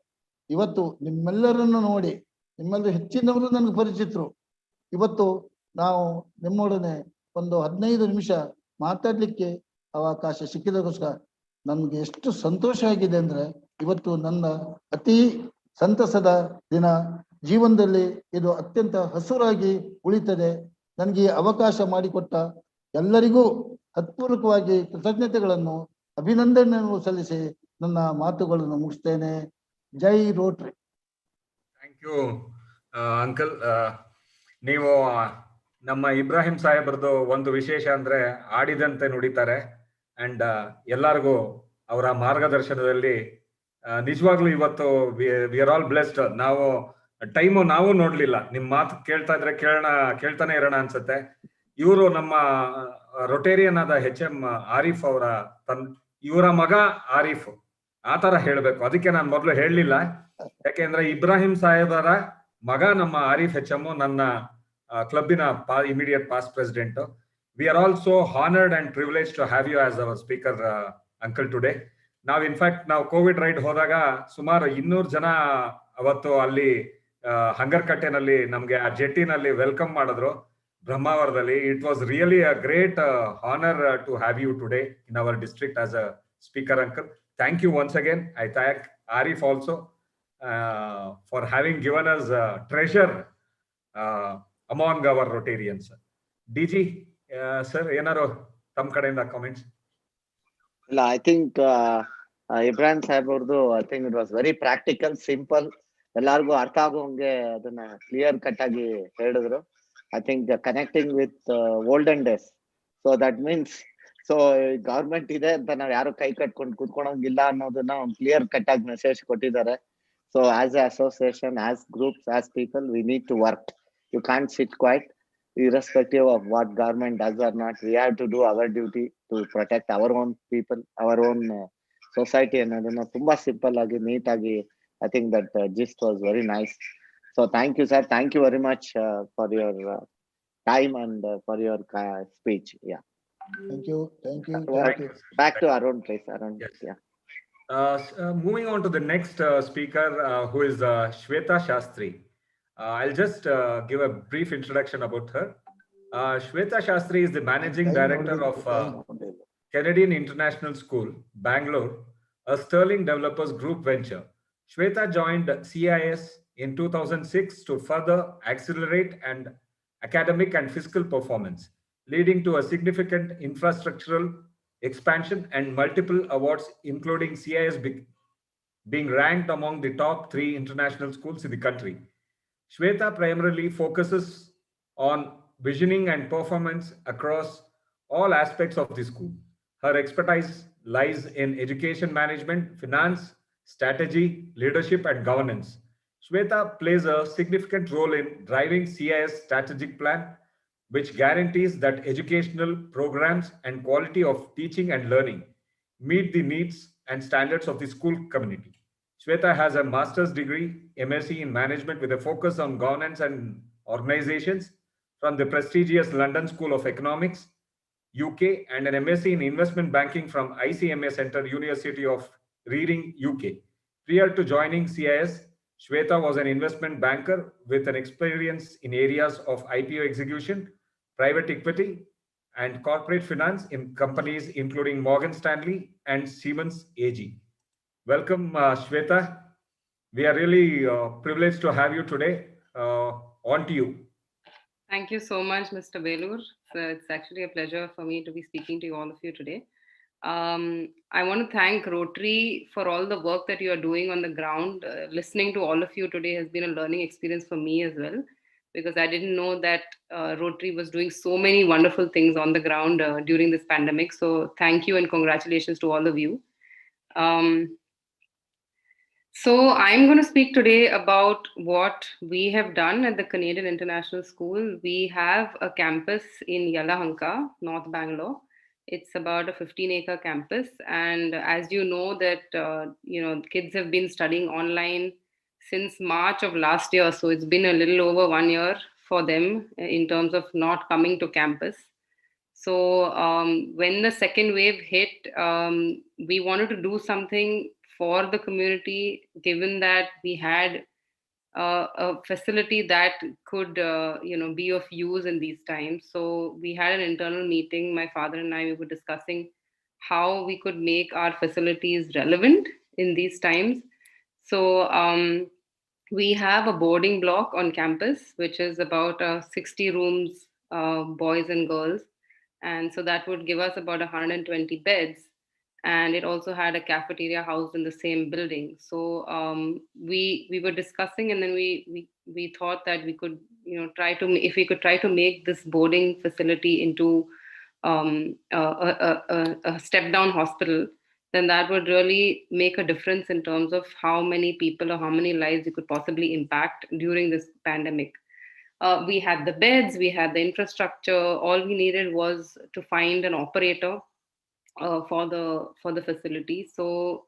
ಇವತ್ತು ನಿಮ್ಮೆಲ್ಲರನ್ನು ನೋಡಿ, ನಿಮ್ಮೆಲ್ಲರೂ ಹೆಚ್ಚಿನವರು ನನಗೆ ಪರಿಚಿತರು. ಇವತ್ತು ನಾವು ನಿಮ್ಮೊಡನೆ ಒಂದು 15 ನಿಮಿಷ ಮಾತಾಡ್ಲಿಕ್ಕೆ ಅವಕಾಶ ಸಿಕ್ಕಿದಕ್ಕೋಸ್ಕರ ನನ್ಗೆ ಎಷ್ಟು ಸಂತೋಷ ಆಗಿದೆ ಅಂದ್ರೆ, ಇವತ್ತು ನನ್ನ ಅತಿ ಸಂತಸದ ದಿನ. ಜೀವನದಲ್ಲಿ ಇದು ಅತ್ಯಂತ ಹಸುರಾಗಿ ಉಳಿತದೆ. ನನಗೆ ಅವಕಾಶ ಮಾಡಿಕೊಟ್ಟ ಎಲ್ಲರಿಗೂ ಹತ್ಪೂರ್ವಕವಾಗಿ ಕೃತಜ್ಞತೆಗಳನ್ನು, ಅಭಿನಂದನೆಯನ್ನು ಸಲ್ಲಿಸಿ ನನ್ನ ಮಾತುಗಳನ್ನು ಮುಗಿಸ್ತೇನೆ. ಜೈ ರೋಟ್ರಿ. Thank you uncle. ನೀವು ನಮ್ಮ ಇಬ್ರಾಹಿಂ ಸಾಹೇಬ್ರದ್ದು ಒಂದು ವಿಶೇಷ ಅಂದ್ರೆ ಆಡಿದಂತೆ ನುಡಿತಾರೆ. ಅಂಡ್ ಎಲ್ಲರಿಗೂ ಅವರ ಮಾರ್ಗದರ್ಶನದಲ್ಲಿ ನಿಜವಾಗ್ಲೂ ಇವತ್ತು ವಿ ಆರ್ ಆಲ್ ಬ್ಲೆಸ್ಡ್. ನಾವು ಟೈಮು ನಾವು ನೋಡ್ಲಿಲ್ಲ, ನಿಮ್ ಮಾತು ಕೇಳ್ತಾ ಇದ್ರೆ ಕೇಳ್ತಾನೆ ಇರೋಣ ಅನ್ಸುತ್ತೆ. ಇವರು ನಮ್ಮ ರೊಟೇರಿಯನ್ ಆದ HM ಆರಿಫ್ ಅವರ ಇವರ ಮಗ ಆರಿಫ್, ಆ ತರ ಹೇಳ್ಬೇಕು. ಅದಕ್ಕೆ ನಾನು ಮೊದಲು ಹೇಳಲಿಲ್ಲ, ಯಾಕೆಂದ್ರೆ ಇಬ್ರಾಹಿಂ ಸಾಹೇಬರ ಮಗ ನಮ್ಮ ಆರಿಫ್ HM ನನ್ನ ಕ್ಲಬ್ಬಿನ immediate past president. We are all so honoured and privilege to have you as our speaker uncle today. ನಾವು ಇನ್ಫ್ಯಾಕ್ಟ್ ನಾವು ಕೋವಿಡ್ ರೈಡ್ ಹೋದಾಗ ಸುಮಾರು 200 ಜನ ಅವತ್ತು ಅಲ್ಲಿ ಹಂಗರ್ಕಟ್ಟೆನಲ್ಲಿ ನಮ್ಗೆ ಆ ಜೆಟ್ಟಿನಲ್ಲಿ ವೆಲ್ಕಮ್ ಮಾಡಿದ್ರು ಬ್ರಹ್ಮಾವರದಲ್ಲಿ. It was really a great honour to have you today in our district as a speaker uncle. Thank you once again. I thank Arif also for having given us treasure among our Rotarians. DG sir, ಏನಾರು ತಮ್ಮ ಕಡೆಯಿಂದ comments? ಇಲ್ಲ, I think Ibrahim Saheb ಅವ್ರದ್ದು I think it was very practical, simple, ಎಲ್ಲಾರ್ಗು ಅರ್ಥ ಆಗೋಂಗೆ ಅದನ್ನ clear cut ಆಗಿ ಹೇಳಿದ್ರು. I think connecting with olden days. So that means so government ಇದೆ ಅಂತ ನಾವ್ ಯಾರು ಕೈ ಕಟ್ಕೊಂಡು ಕೂತ್ಕೊಳಂಗಿಲ್ಲ ಅನ್ನೋದನ್ನ ಒಂದು ಕ್ಲಿಯರ್ ಕಟ್ ಆಗಿ ಮೆಸೇಜ್ ಕೊಟ್ಟಿದ್ದಾರೆ. So as a association, as groups, as people, we need to work. You can't sit quiet. Irrespective of what government does or not, we have to do our duty to protect our own people, our own society ಅನ್ನೋದನ್ನ ತುಂಬಾ simple ಆಗಿ, neat ಆಗಿ, I think that gist was very nice. So thank you sir, thank you very much for your time and for your speech. Yeah, Thank you. Thank you. Thank Thank you. back to Arun, please. Arun, Yes. yeah. Moving on to the next speaker, who is Shweta Shastri. I'll just give a brief introduction about her. Shweta Shastri is the managing Time director only, of time only. Canadian International School, Bangalore, a Sterling Developers Group venture. Shweta joined CIS in 2006 to further accelerate and academic and fiscal performance, leading to a significant infrastructural expansion and multiple awards, including CIS being ranked among the top 3 international schools in the country. Shweta primarily focuses on visioning and performance across all aspects of the school. Her expertise lies in education management, finance, strategy, leadership, and governance. Shweta plays a significant role in driving CIS strategic plan, which guarantees that educational programs and quality of teaching and learning meet the needs and standards of the school community. Shweta has a master's degree, MSc in management with a focus on governance and organizations from the prestigious London School of Economics, UK, and an MSc in investment banking from ICMA Center, University of Reading, UK. Prior to joining CIS, Shweta was an investment banker with an experience in areas of IPO execution, private equity, and corporate finance in companies including Morgan Stanley and Siemens AG. Welcome, Shweta. We are really privileged to have you today. On to you. Thank you so much, Mr. Belur. So it's actually a pleasure for me to be speaking to all of you today. I want to thank Rotary for all the work that you are doing on the ground. Listening to all of you today has been a learning experience for me as well, because I didn't know that Rotary was doing so many wonderful things on the ground during this pandemic. So thank you and congratulations to all of you. So I'm going to speak today about what we have done at the Canadian International School. We have a campus in Yelahanka, North Bangalore. It's about a 15-acre campus, and as you know that kids have been studying online since March of last year. So it's been a little over 1 year for them in terms of not coming to campus. So when the second wave hit, we wanted to do something for the community, given that we had a facility that could be of use in these times. So we had an internal meeting. My father and I, we were discussing how we could make our facilities relevant in these times. So we have a boarding block on campus, which is about 60 rooms, boys and girls. And so that would give us about 120 beds. And it also had a cafeteria housed in the same building. So we were discussing, and then we thought that we could try to make this boarding facility into a step down hospital, then that would really make a difference in terms of how many people or how many lives you could possibly impact during this pandemic. We had the beds, we had the infrastructure. All we needed was to find an operator for the facility. So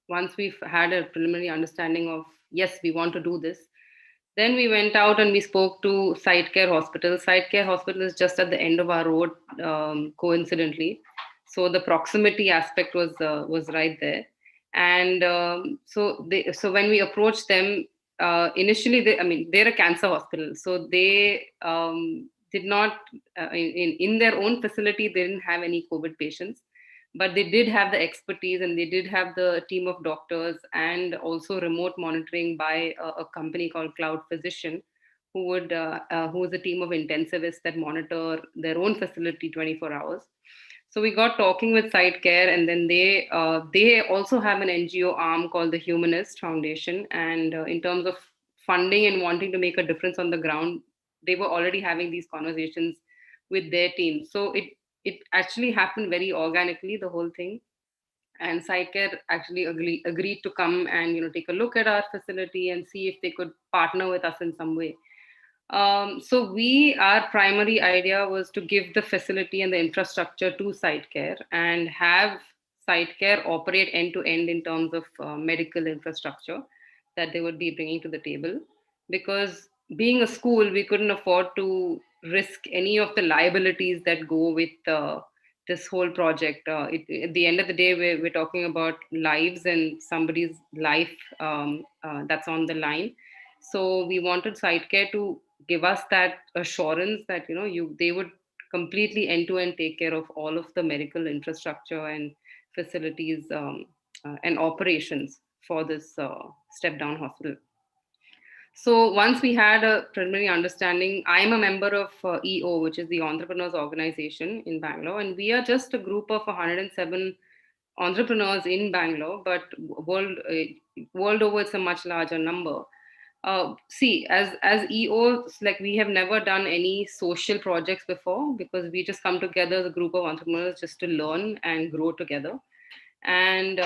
once we've had a preliminary understanding of, yes, we want to do this, then we went out and we spoke to Site Care Hospital. Site Care Hospital is just at the end of our road, coincidentally. So the proximity aspect was right there. And so when we approached them, initially, they're a cancer hospital. So they did not, in their own facility, they didn't have any COVID patients. But they did have the expertise, and they did have the team of doctors, and also remote monitoring by a company called Cloud Physician, who is a team of intensivists that monitor their own facility 24 hours. So we got talking with Sidecare, and then they also have an NGO arm called the Humanist Foundation. And in terms of funding and wanting to make a difference on the ground, they were already having these conversations with their team. So it actually happened very organically, the whole thing. And Sidecare actually agreed to come and take a look at our facility and see if they could partner with us in some way. So our primary idea was to give the facility and the infrastructure to Sidecare and have Sidecare operate end to end in terms of medical infrastructure that they would be bringing to the table. Because being a school, we couldn't afford to risk any of the liabilities that go with this whole project. At the end of the day, we're talking about lives and somebody's life that's on the line. So we wanted Sidecare to give us that assurance that they would completely end to end take care of all of the medical infrastructure and facilities and operations for this step down hospital. So once we had a preliminary understanding, I'm a member of EO, which is the Entrepreneurs Organization in Bangalore, and we are just a group of 107 entrepreneurs in Bangalore, but world over, it's a much larger number. See, as EOs, like, we have never done any social projects before, because we just come together as a group of entrepreneurs just to learn and grow together. And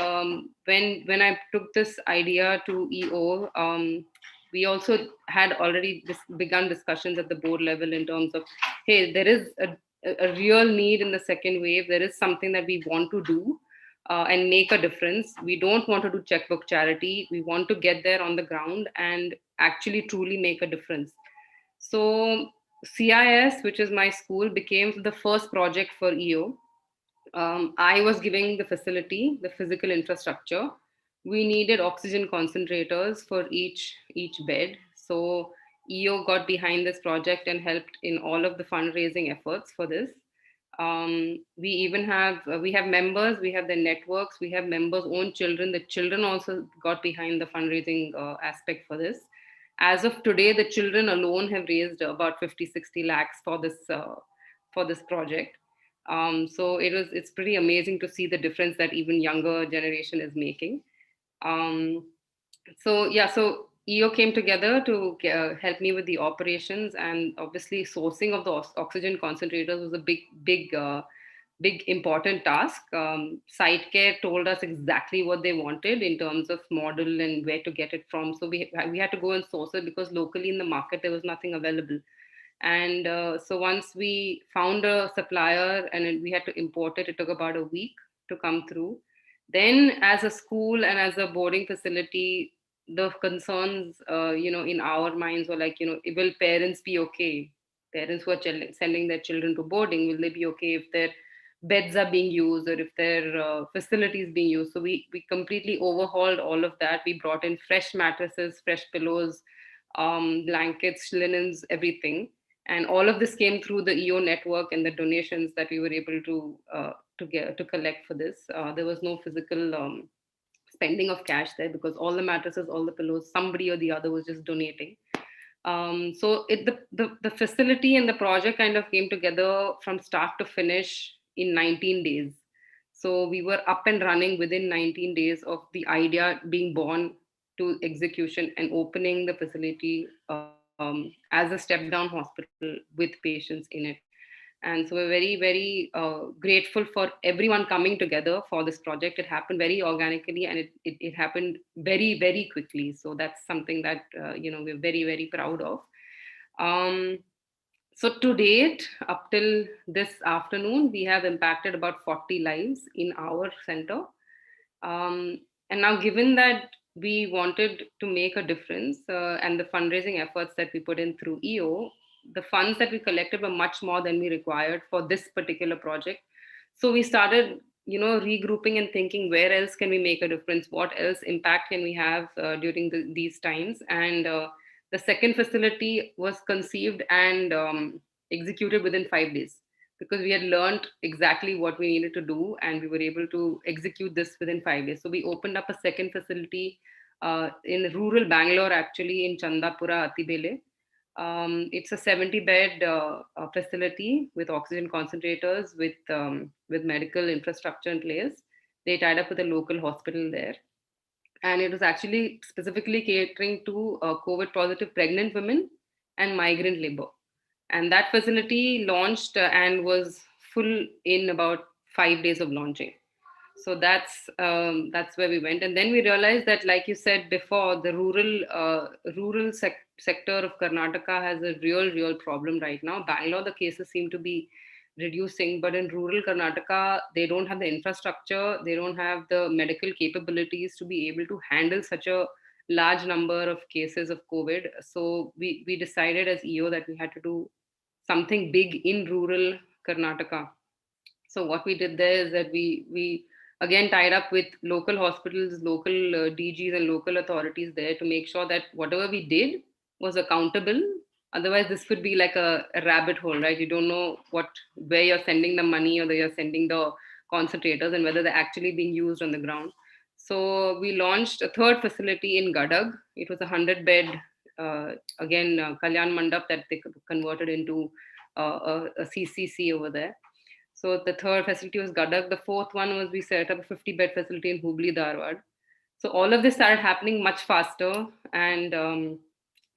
when I took this idea to EO, we also had already begun discussions at the board level in terms of, hey, there is a real need in the second wave. There is something that we want to do and make a difference. We don't want to do checkbook charity. We want to get there on the ground and actually truly make a difference. So CIS, which is my school, became the first project for EO. I was giving the facility, the physical infrastructure. We needed oxygen concentrators for each bed. So EO got behind this project and helped in all of the fundraising efforts for this. We even have we have members, we have the networks, we have members' own children. The children also got behind the fundraising aspect for this. As of today, the children alone have raised about 50-60 lakhs for this project. So it's pretty amazing to see the difference that even younger generation is making. So EO came together to help me with the operations, and obviously sourcing of the oxygen concentrators was a big important task. Sidecare told us exactly what they wanted in terms of model and where to get it from. So we had to go and source it, because locally in the market there was nothing available. And so once we found a supplier and we had to import it, it took about a week to come through. Then, as a school and as a boarding facility, the concerns, in our minds were like, will parents be okay? Parents who are sending their children to boarding, will they be okay if their beds are being used or if their facilities being used? So we completely overhauled all of that. We brought in fresh mattresses, fresh pillows, blankets, linens, everything. And all of this came through the EO network and the donations that we were able to collect for this. There was no physical spending of cash there, because all the mattresses, all the pillows, somebody or the other was just donating. So the facility and the project kind of came together from start to finish in 19 days. So we were up and running within 19 days of the idea being born to execution and opening the facility as a step-down hospital with patients in it. And so we're very, very grateful for everyone coming together for this project. It happened very organically, and it happened very, very quickly. So that's something that we're very, very proud of. So to date, up till this afternoon, we have impacted about 40 lives in our center. And now, given that we wanted to make a difference, and the fundraising efforts that we put in through EO, the funds that we collected were much more than we required for this particular project. So we started, regrouping and thinking, where else can we make a difference? What else impact can we have during these times? And the second facility was conceived and executed within 5 days, because we had learned exactly what we needed to do, and we were able to execute this within 5 days. So we opened up a second facility in rural Bangalore, actually in Chandapura, Atibele. It's a 70-bed facility with oxygen concentrators, with medical infrastructure in place. They tied up with a local hospital there, and it was actually specifically catering to COVID positive pregnant women and migrant labor. And that facility launched and was full in about 5 days of launching. So that's where we went, and then we realized that, like you said before, the sector of Karnataka has a real problem right now. Bangalore, the cases seem to be reducing, but in rural Karnataka, they don't have the infrastructure, they don't have the medical capabilities to be able to handle such a large number of cases of COVID. So we decided as EO that we had to do something big in rural Karnataka. So what we did there is that we again tied up with local hospitals, local DGs, and local authorities there to make sure that whatever we did was accountable. Otherwise, this could be like a rabbit hole, right? You don't know where you're sending the money, or where you're sending the concentrators, and whether they're actually being used on the ground. So we launched a third facility in Gadag. It was a 100-bed, Kalyan Mandap that they converted into a CCC over there. So the third facility was Gadag. The fourth one was we set up a 50-bed facility in Hubli, Dharwad. So all of this started happening much faster. And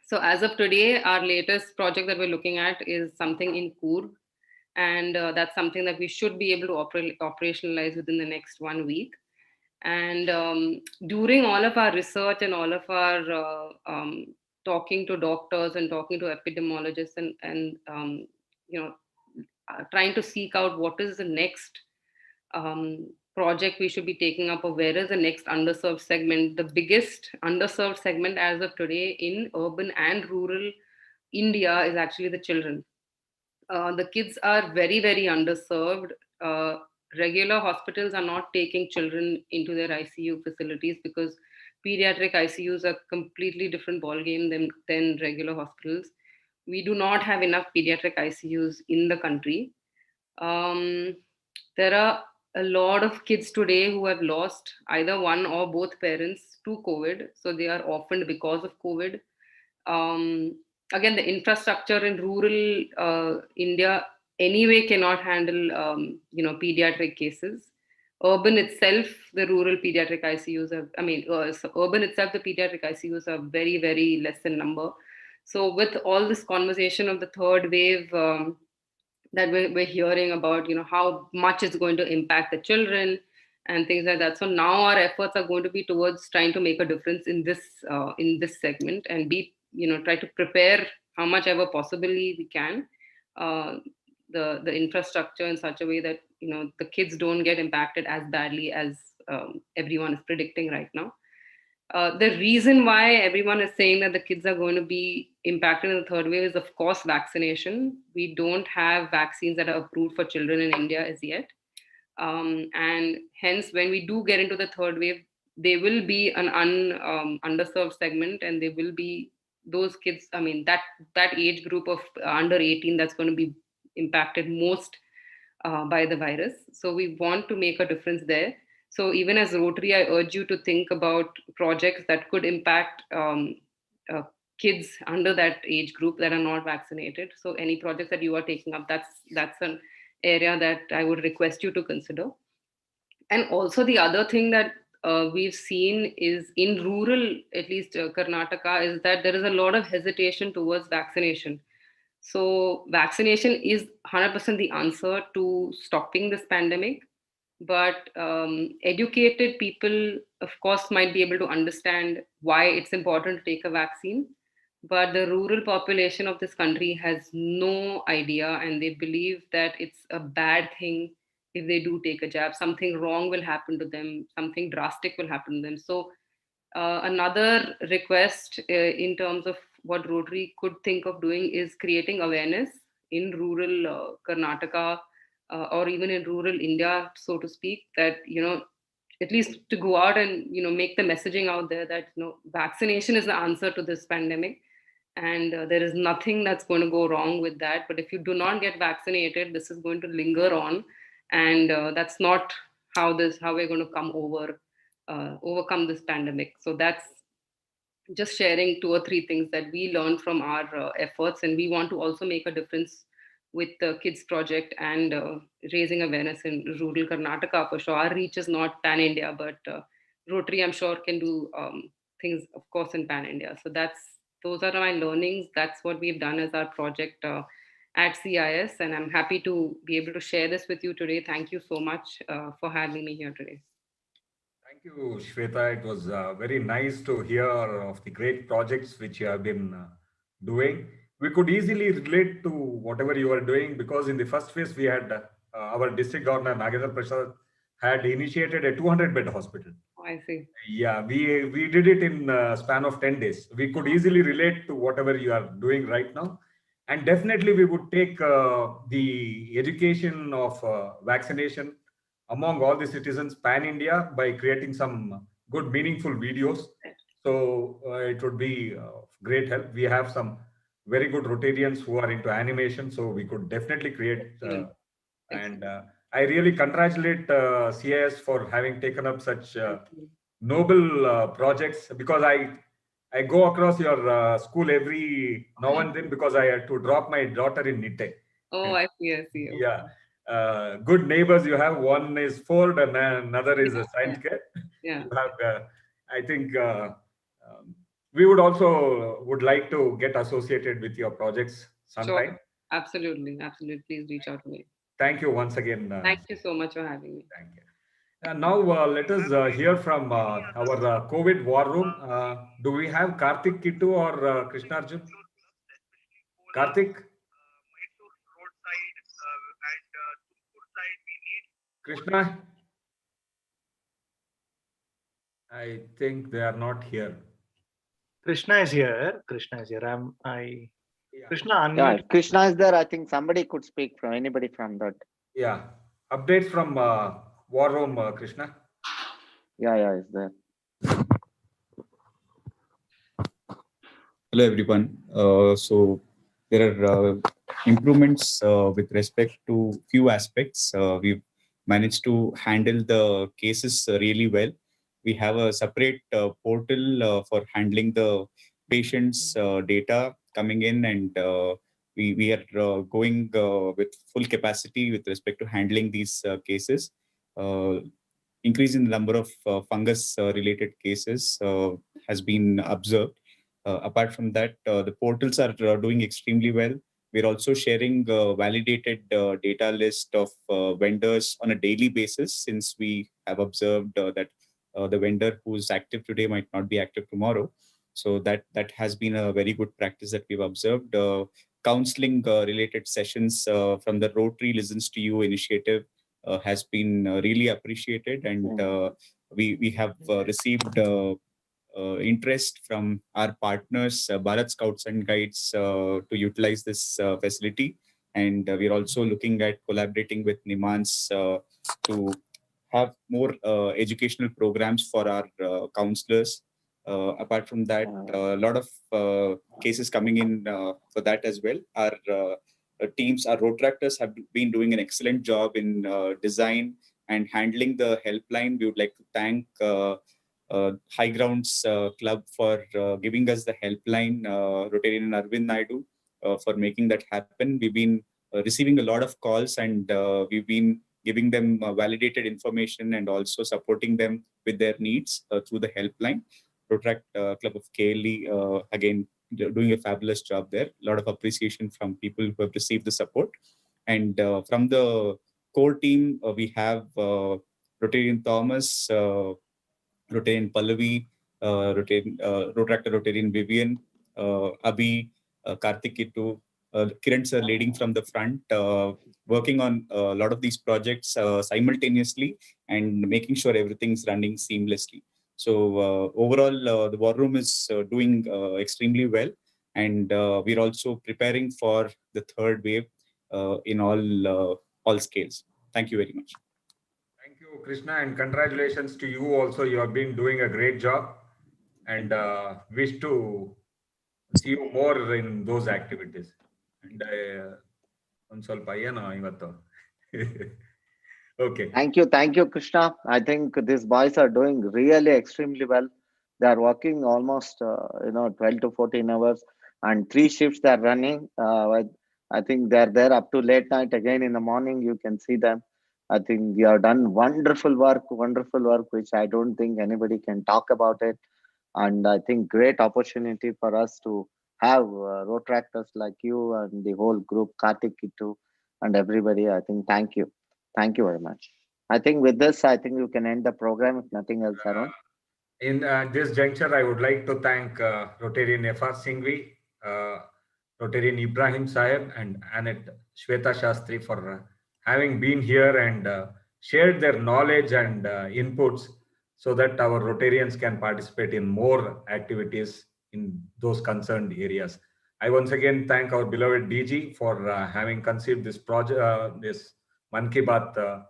so as of today, our latest project that we're looking at is something in Coorg. And that's something that we should be able to operationalize within the next 1 week. And during all of our research and all of our talking to doctors and talking to epidemiologists and trying to seek out what is the next project we should be taking up, or where is the next underserved segment. The biggest underserved segment as of today in urban and rural India is actually the children. The kids are very, very underserved. Regular hospitals are not taking children into their ICU facilities because pediatric ICUs are completely different ballgame than regular hospitals. We do not have enough pediatric ICUs in the country. There are a lot of kids today who have lost either one or both parents to COVID. So they are orphaned because of COVID. Again, the infrastructure in rural India anyway cannot handle, pediatric cases. Urban itself, the rural pediatric ICUs urban itself, the pediatric ICUs are very, very less in number. So with all this conversation of the third wave, that we're hearing about, how much it's going to impact the children and things like that. So now our efforts are going to be towards trying to make a difference in this segment, and try to prepare how much ever possibly we can the infrastructure in such a way that the kids don't get impacted as badly as everyone is predicting right now. The reason why everyone is saying that the kids are going to be impacted in the third wave is, of course, vaccination. We don't have vaccines that are approved for children in India as yet. And hence, when we do get into the third wave, they will be an underserved segment, and they will be those kids, that age group of under 18 that's going to be impacted most by the virus. So we want to make a difference there. So even as Rotary, I urge you to think about projects that could impact kids under that age group that are not vaccinated. So any projects that you are taking up, that's an area that I would request you to consider. And also the other thing that we've seen is in rural, at least Karnataka, is that there is a lot of hesitation towards vaccination. So vaccination is 100% the answer to stopping this pandemic. But educated people, of course, might be able to understand why it's important to take a vaccine. But the rural population of this country has no idea, and they believe that it's a bad thing if they do take a jab. Something wrong will happen to them, something drastic will happen to them. So another request in terms of what Rotary could think of doing is creating awareness in rural Karnataka, or even in rural India, so to speak, that, at least to go out and, make the messaging out there that, vaccination is the answer to this pandemic. And there is nothing that's going to go wrong with that. But if you do not get vaccinated, this is going to linger on. And that's not how we're going to overcome this pandemic. So that's just sharing 2 or 3 things that we learned from our efforts, and we want to also make a difference with the kids project and raising awareness in rural Karnataka for sure. Our reach is not pan India, but Rotary, I'm sure, can do things, of course, in pan India. So those are my learnings. That's what we've done as our project at CIS, and I'm happy to be able to share this with you today. Thank you so much for having me here today. Thank you, Shweta. It was very nice to hear of the great projects which you have been doing. We could easily relate to whatever you are doing because in the first phase we had our district governor Nagendra Prasad had initiated a 200-bed hospital. Oh, I see. Yeah, we did it in a span of 10 days. We could easily relate to whatever you are doing right now. And definitely we would take the education of vaccination among all the citizens pan India by creating some good meaningful videos. So it would be great help. We have some very good Rotarians who are into animation, so we could definitely create and I really congratulate CIS for having taken up such noble projects because I go across your school every now and then because I had to drop my daughter in Nitte. Oh, I see. I see. Okay. Yeah. Good neighbors you have. One is Ford and another is a Science Care. Yeah. You have, I think we would like to get associated with your projects sometime. Sure. Absolutely. Absolutely. Please reach out to me. Thank you once again. Thank you so much for having me. Thank you. Now let us hear from our COVID war room. Do we have Karthik Kittu or Krishna Arjun? Karthik? Krishna? I think they are not here. Krishna is here. Krishna, Krishna, unmute. Yeah, if Krishna is there. I think somebody could speak from anybody from that. Yeah. Updates from war room, Krishna? Yeah, is there. Hello, everyone. So there are improvements with respect to few aspects. We've managed to handle the cases really well. We have a separate portal for handling the patient's data coming in, and we are going with full capacity with respect to handling these cases. Increase in the number of fungus related cases has been observed. Apart from that, the portals are doing extremely well. We're also sharing validated data list of vendors on a daily basis, since we have observed that the vendor who's active today might not be active tomorrow. So that has been a very good practice that we've observed. Counseling related sessions from the Rotary Listens to You initiative has been really appreciated, and we have received interest from our partners, Bharat Scouts and Guides, to utilize this facility. And we're also looking at collaborating with Nimans to have more educational programs for our counselors. Apart from that, a lot of cases coming in for that as well. Our teams, our road tractors have been doing an excellent job in design and handling the helpline. We would like to thank High Grounds Club for giving us the helpline, Rotarian Arvind Naidu, for making that happen. We've been receiving a lot of calls, and we've been giving them validated information and also supporting them with their needs through the helpline. Rotaract Club of KLE, again, doing a fabulous job there. A lot of appreciation from people who have received the support. And from the core team, we have Rotarian Thomas, Rotarian Pallavi, Rotarian Vivian, Abhi, Karthik Kittu, Kiran sir leading from the front, working on a lot of these projects simultaneously and making sure everything's running seamlessly. So overall, the war room is doing extremely well, and we're also preparing for the third wave in all scales. Thank you very much. Thank you, Krishna, and congratulations to you also. You have been doing a great job, and wish to see you more in those activities. And okay. Thank you, Krishna. I think these boys are doing really extremely well. They are working almost 12 to 14 hours, and 3 shifts they are running. I think they are there up to late night. Again in the morning, you can see them. I think you have done wonderful work, which I don't think anybody can talk about it. And I think great opportunity for us to have rotractors like you and the whole group, Kartik, Kittu, and everybody. I think thank you very much. I think with this, I think you can end the program if nothing else, Arun. In this juncture, I would like to thank Rotarian F.R. Singhvi, Rotarian Ibrahim Sahib, and Annette Shweta Shastri for having been here and shared their knowledge and inputs so that our Rotarians can participate in more activities in those concerned areas. I once again thank our beloved DG for having conceived this project, this Mann Ki Baat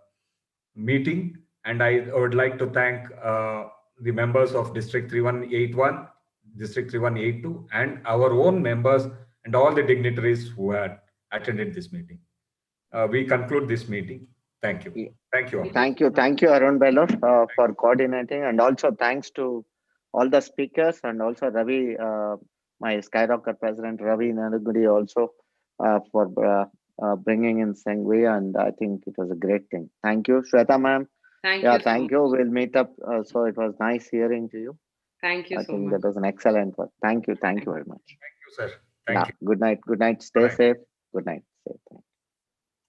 meeting, and I would like to thank the members of District 3181, District 3182, and our own members and all the dignitaries who had attended this meeting. We conclude this meeting. Thank you. Thank you all. Thank you, Arun Belur, for coordinating, and also thanks to all the speakers, and also Ravi, my Skyrocket president, Ravi Narugudi, also for bringing in Sengvi, and I think it was a great thing. Thank you, Shweta ma'am. Thank Yeah, you so thank you. much. We'll meet up. So it was nice hearing to you. Thank you I so think much. that was an excellent work. Thank you very much. Thank you, sir. Thank you. Good night. Good night. Stay Good night. safe. Good night. Safe. Thank you.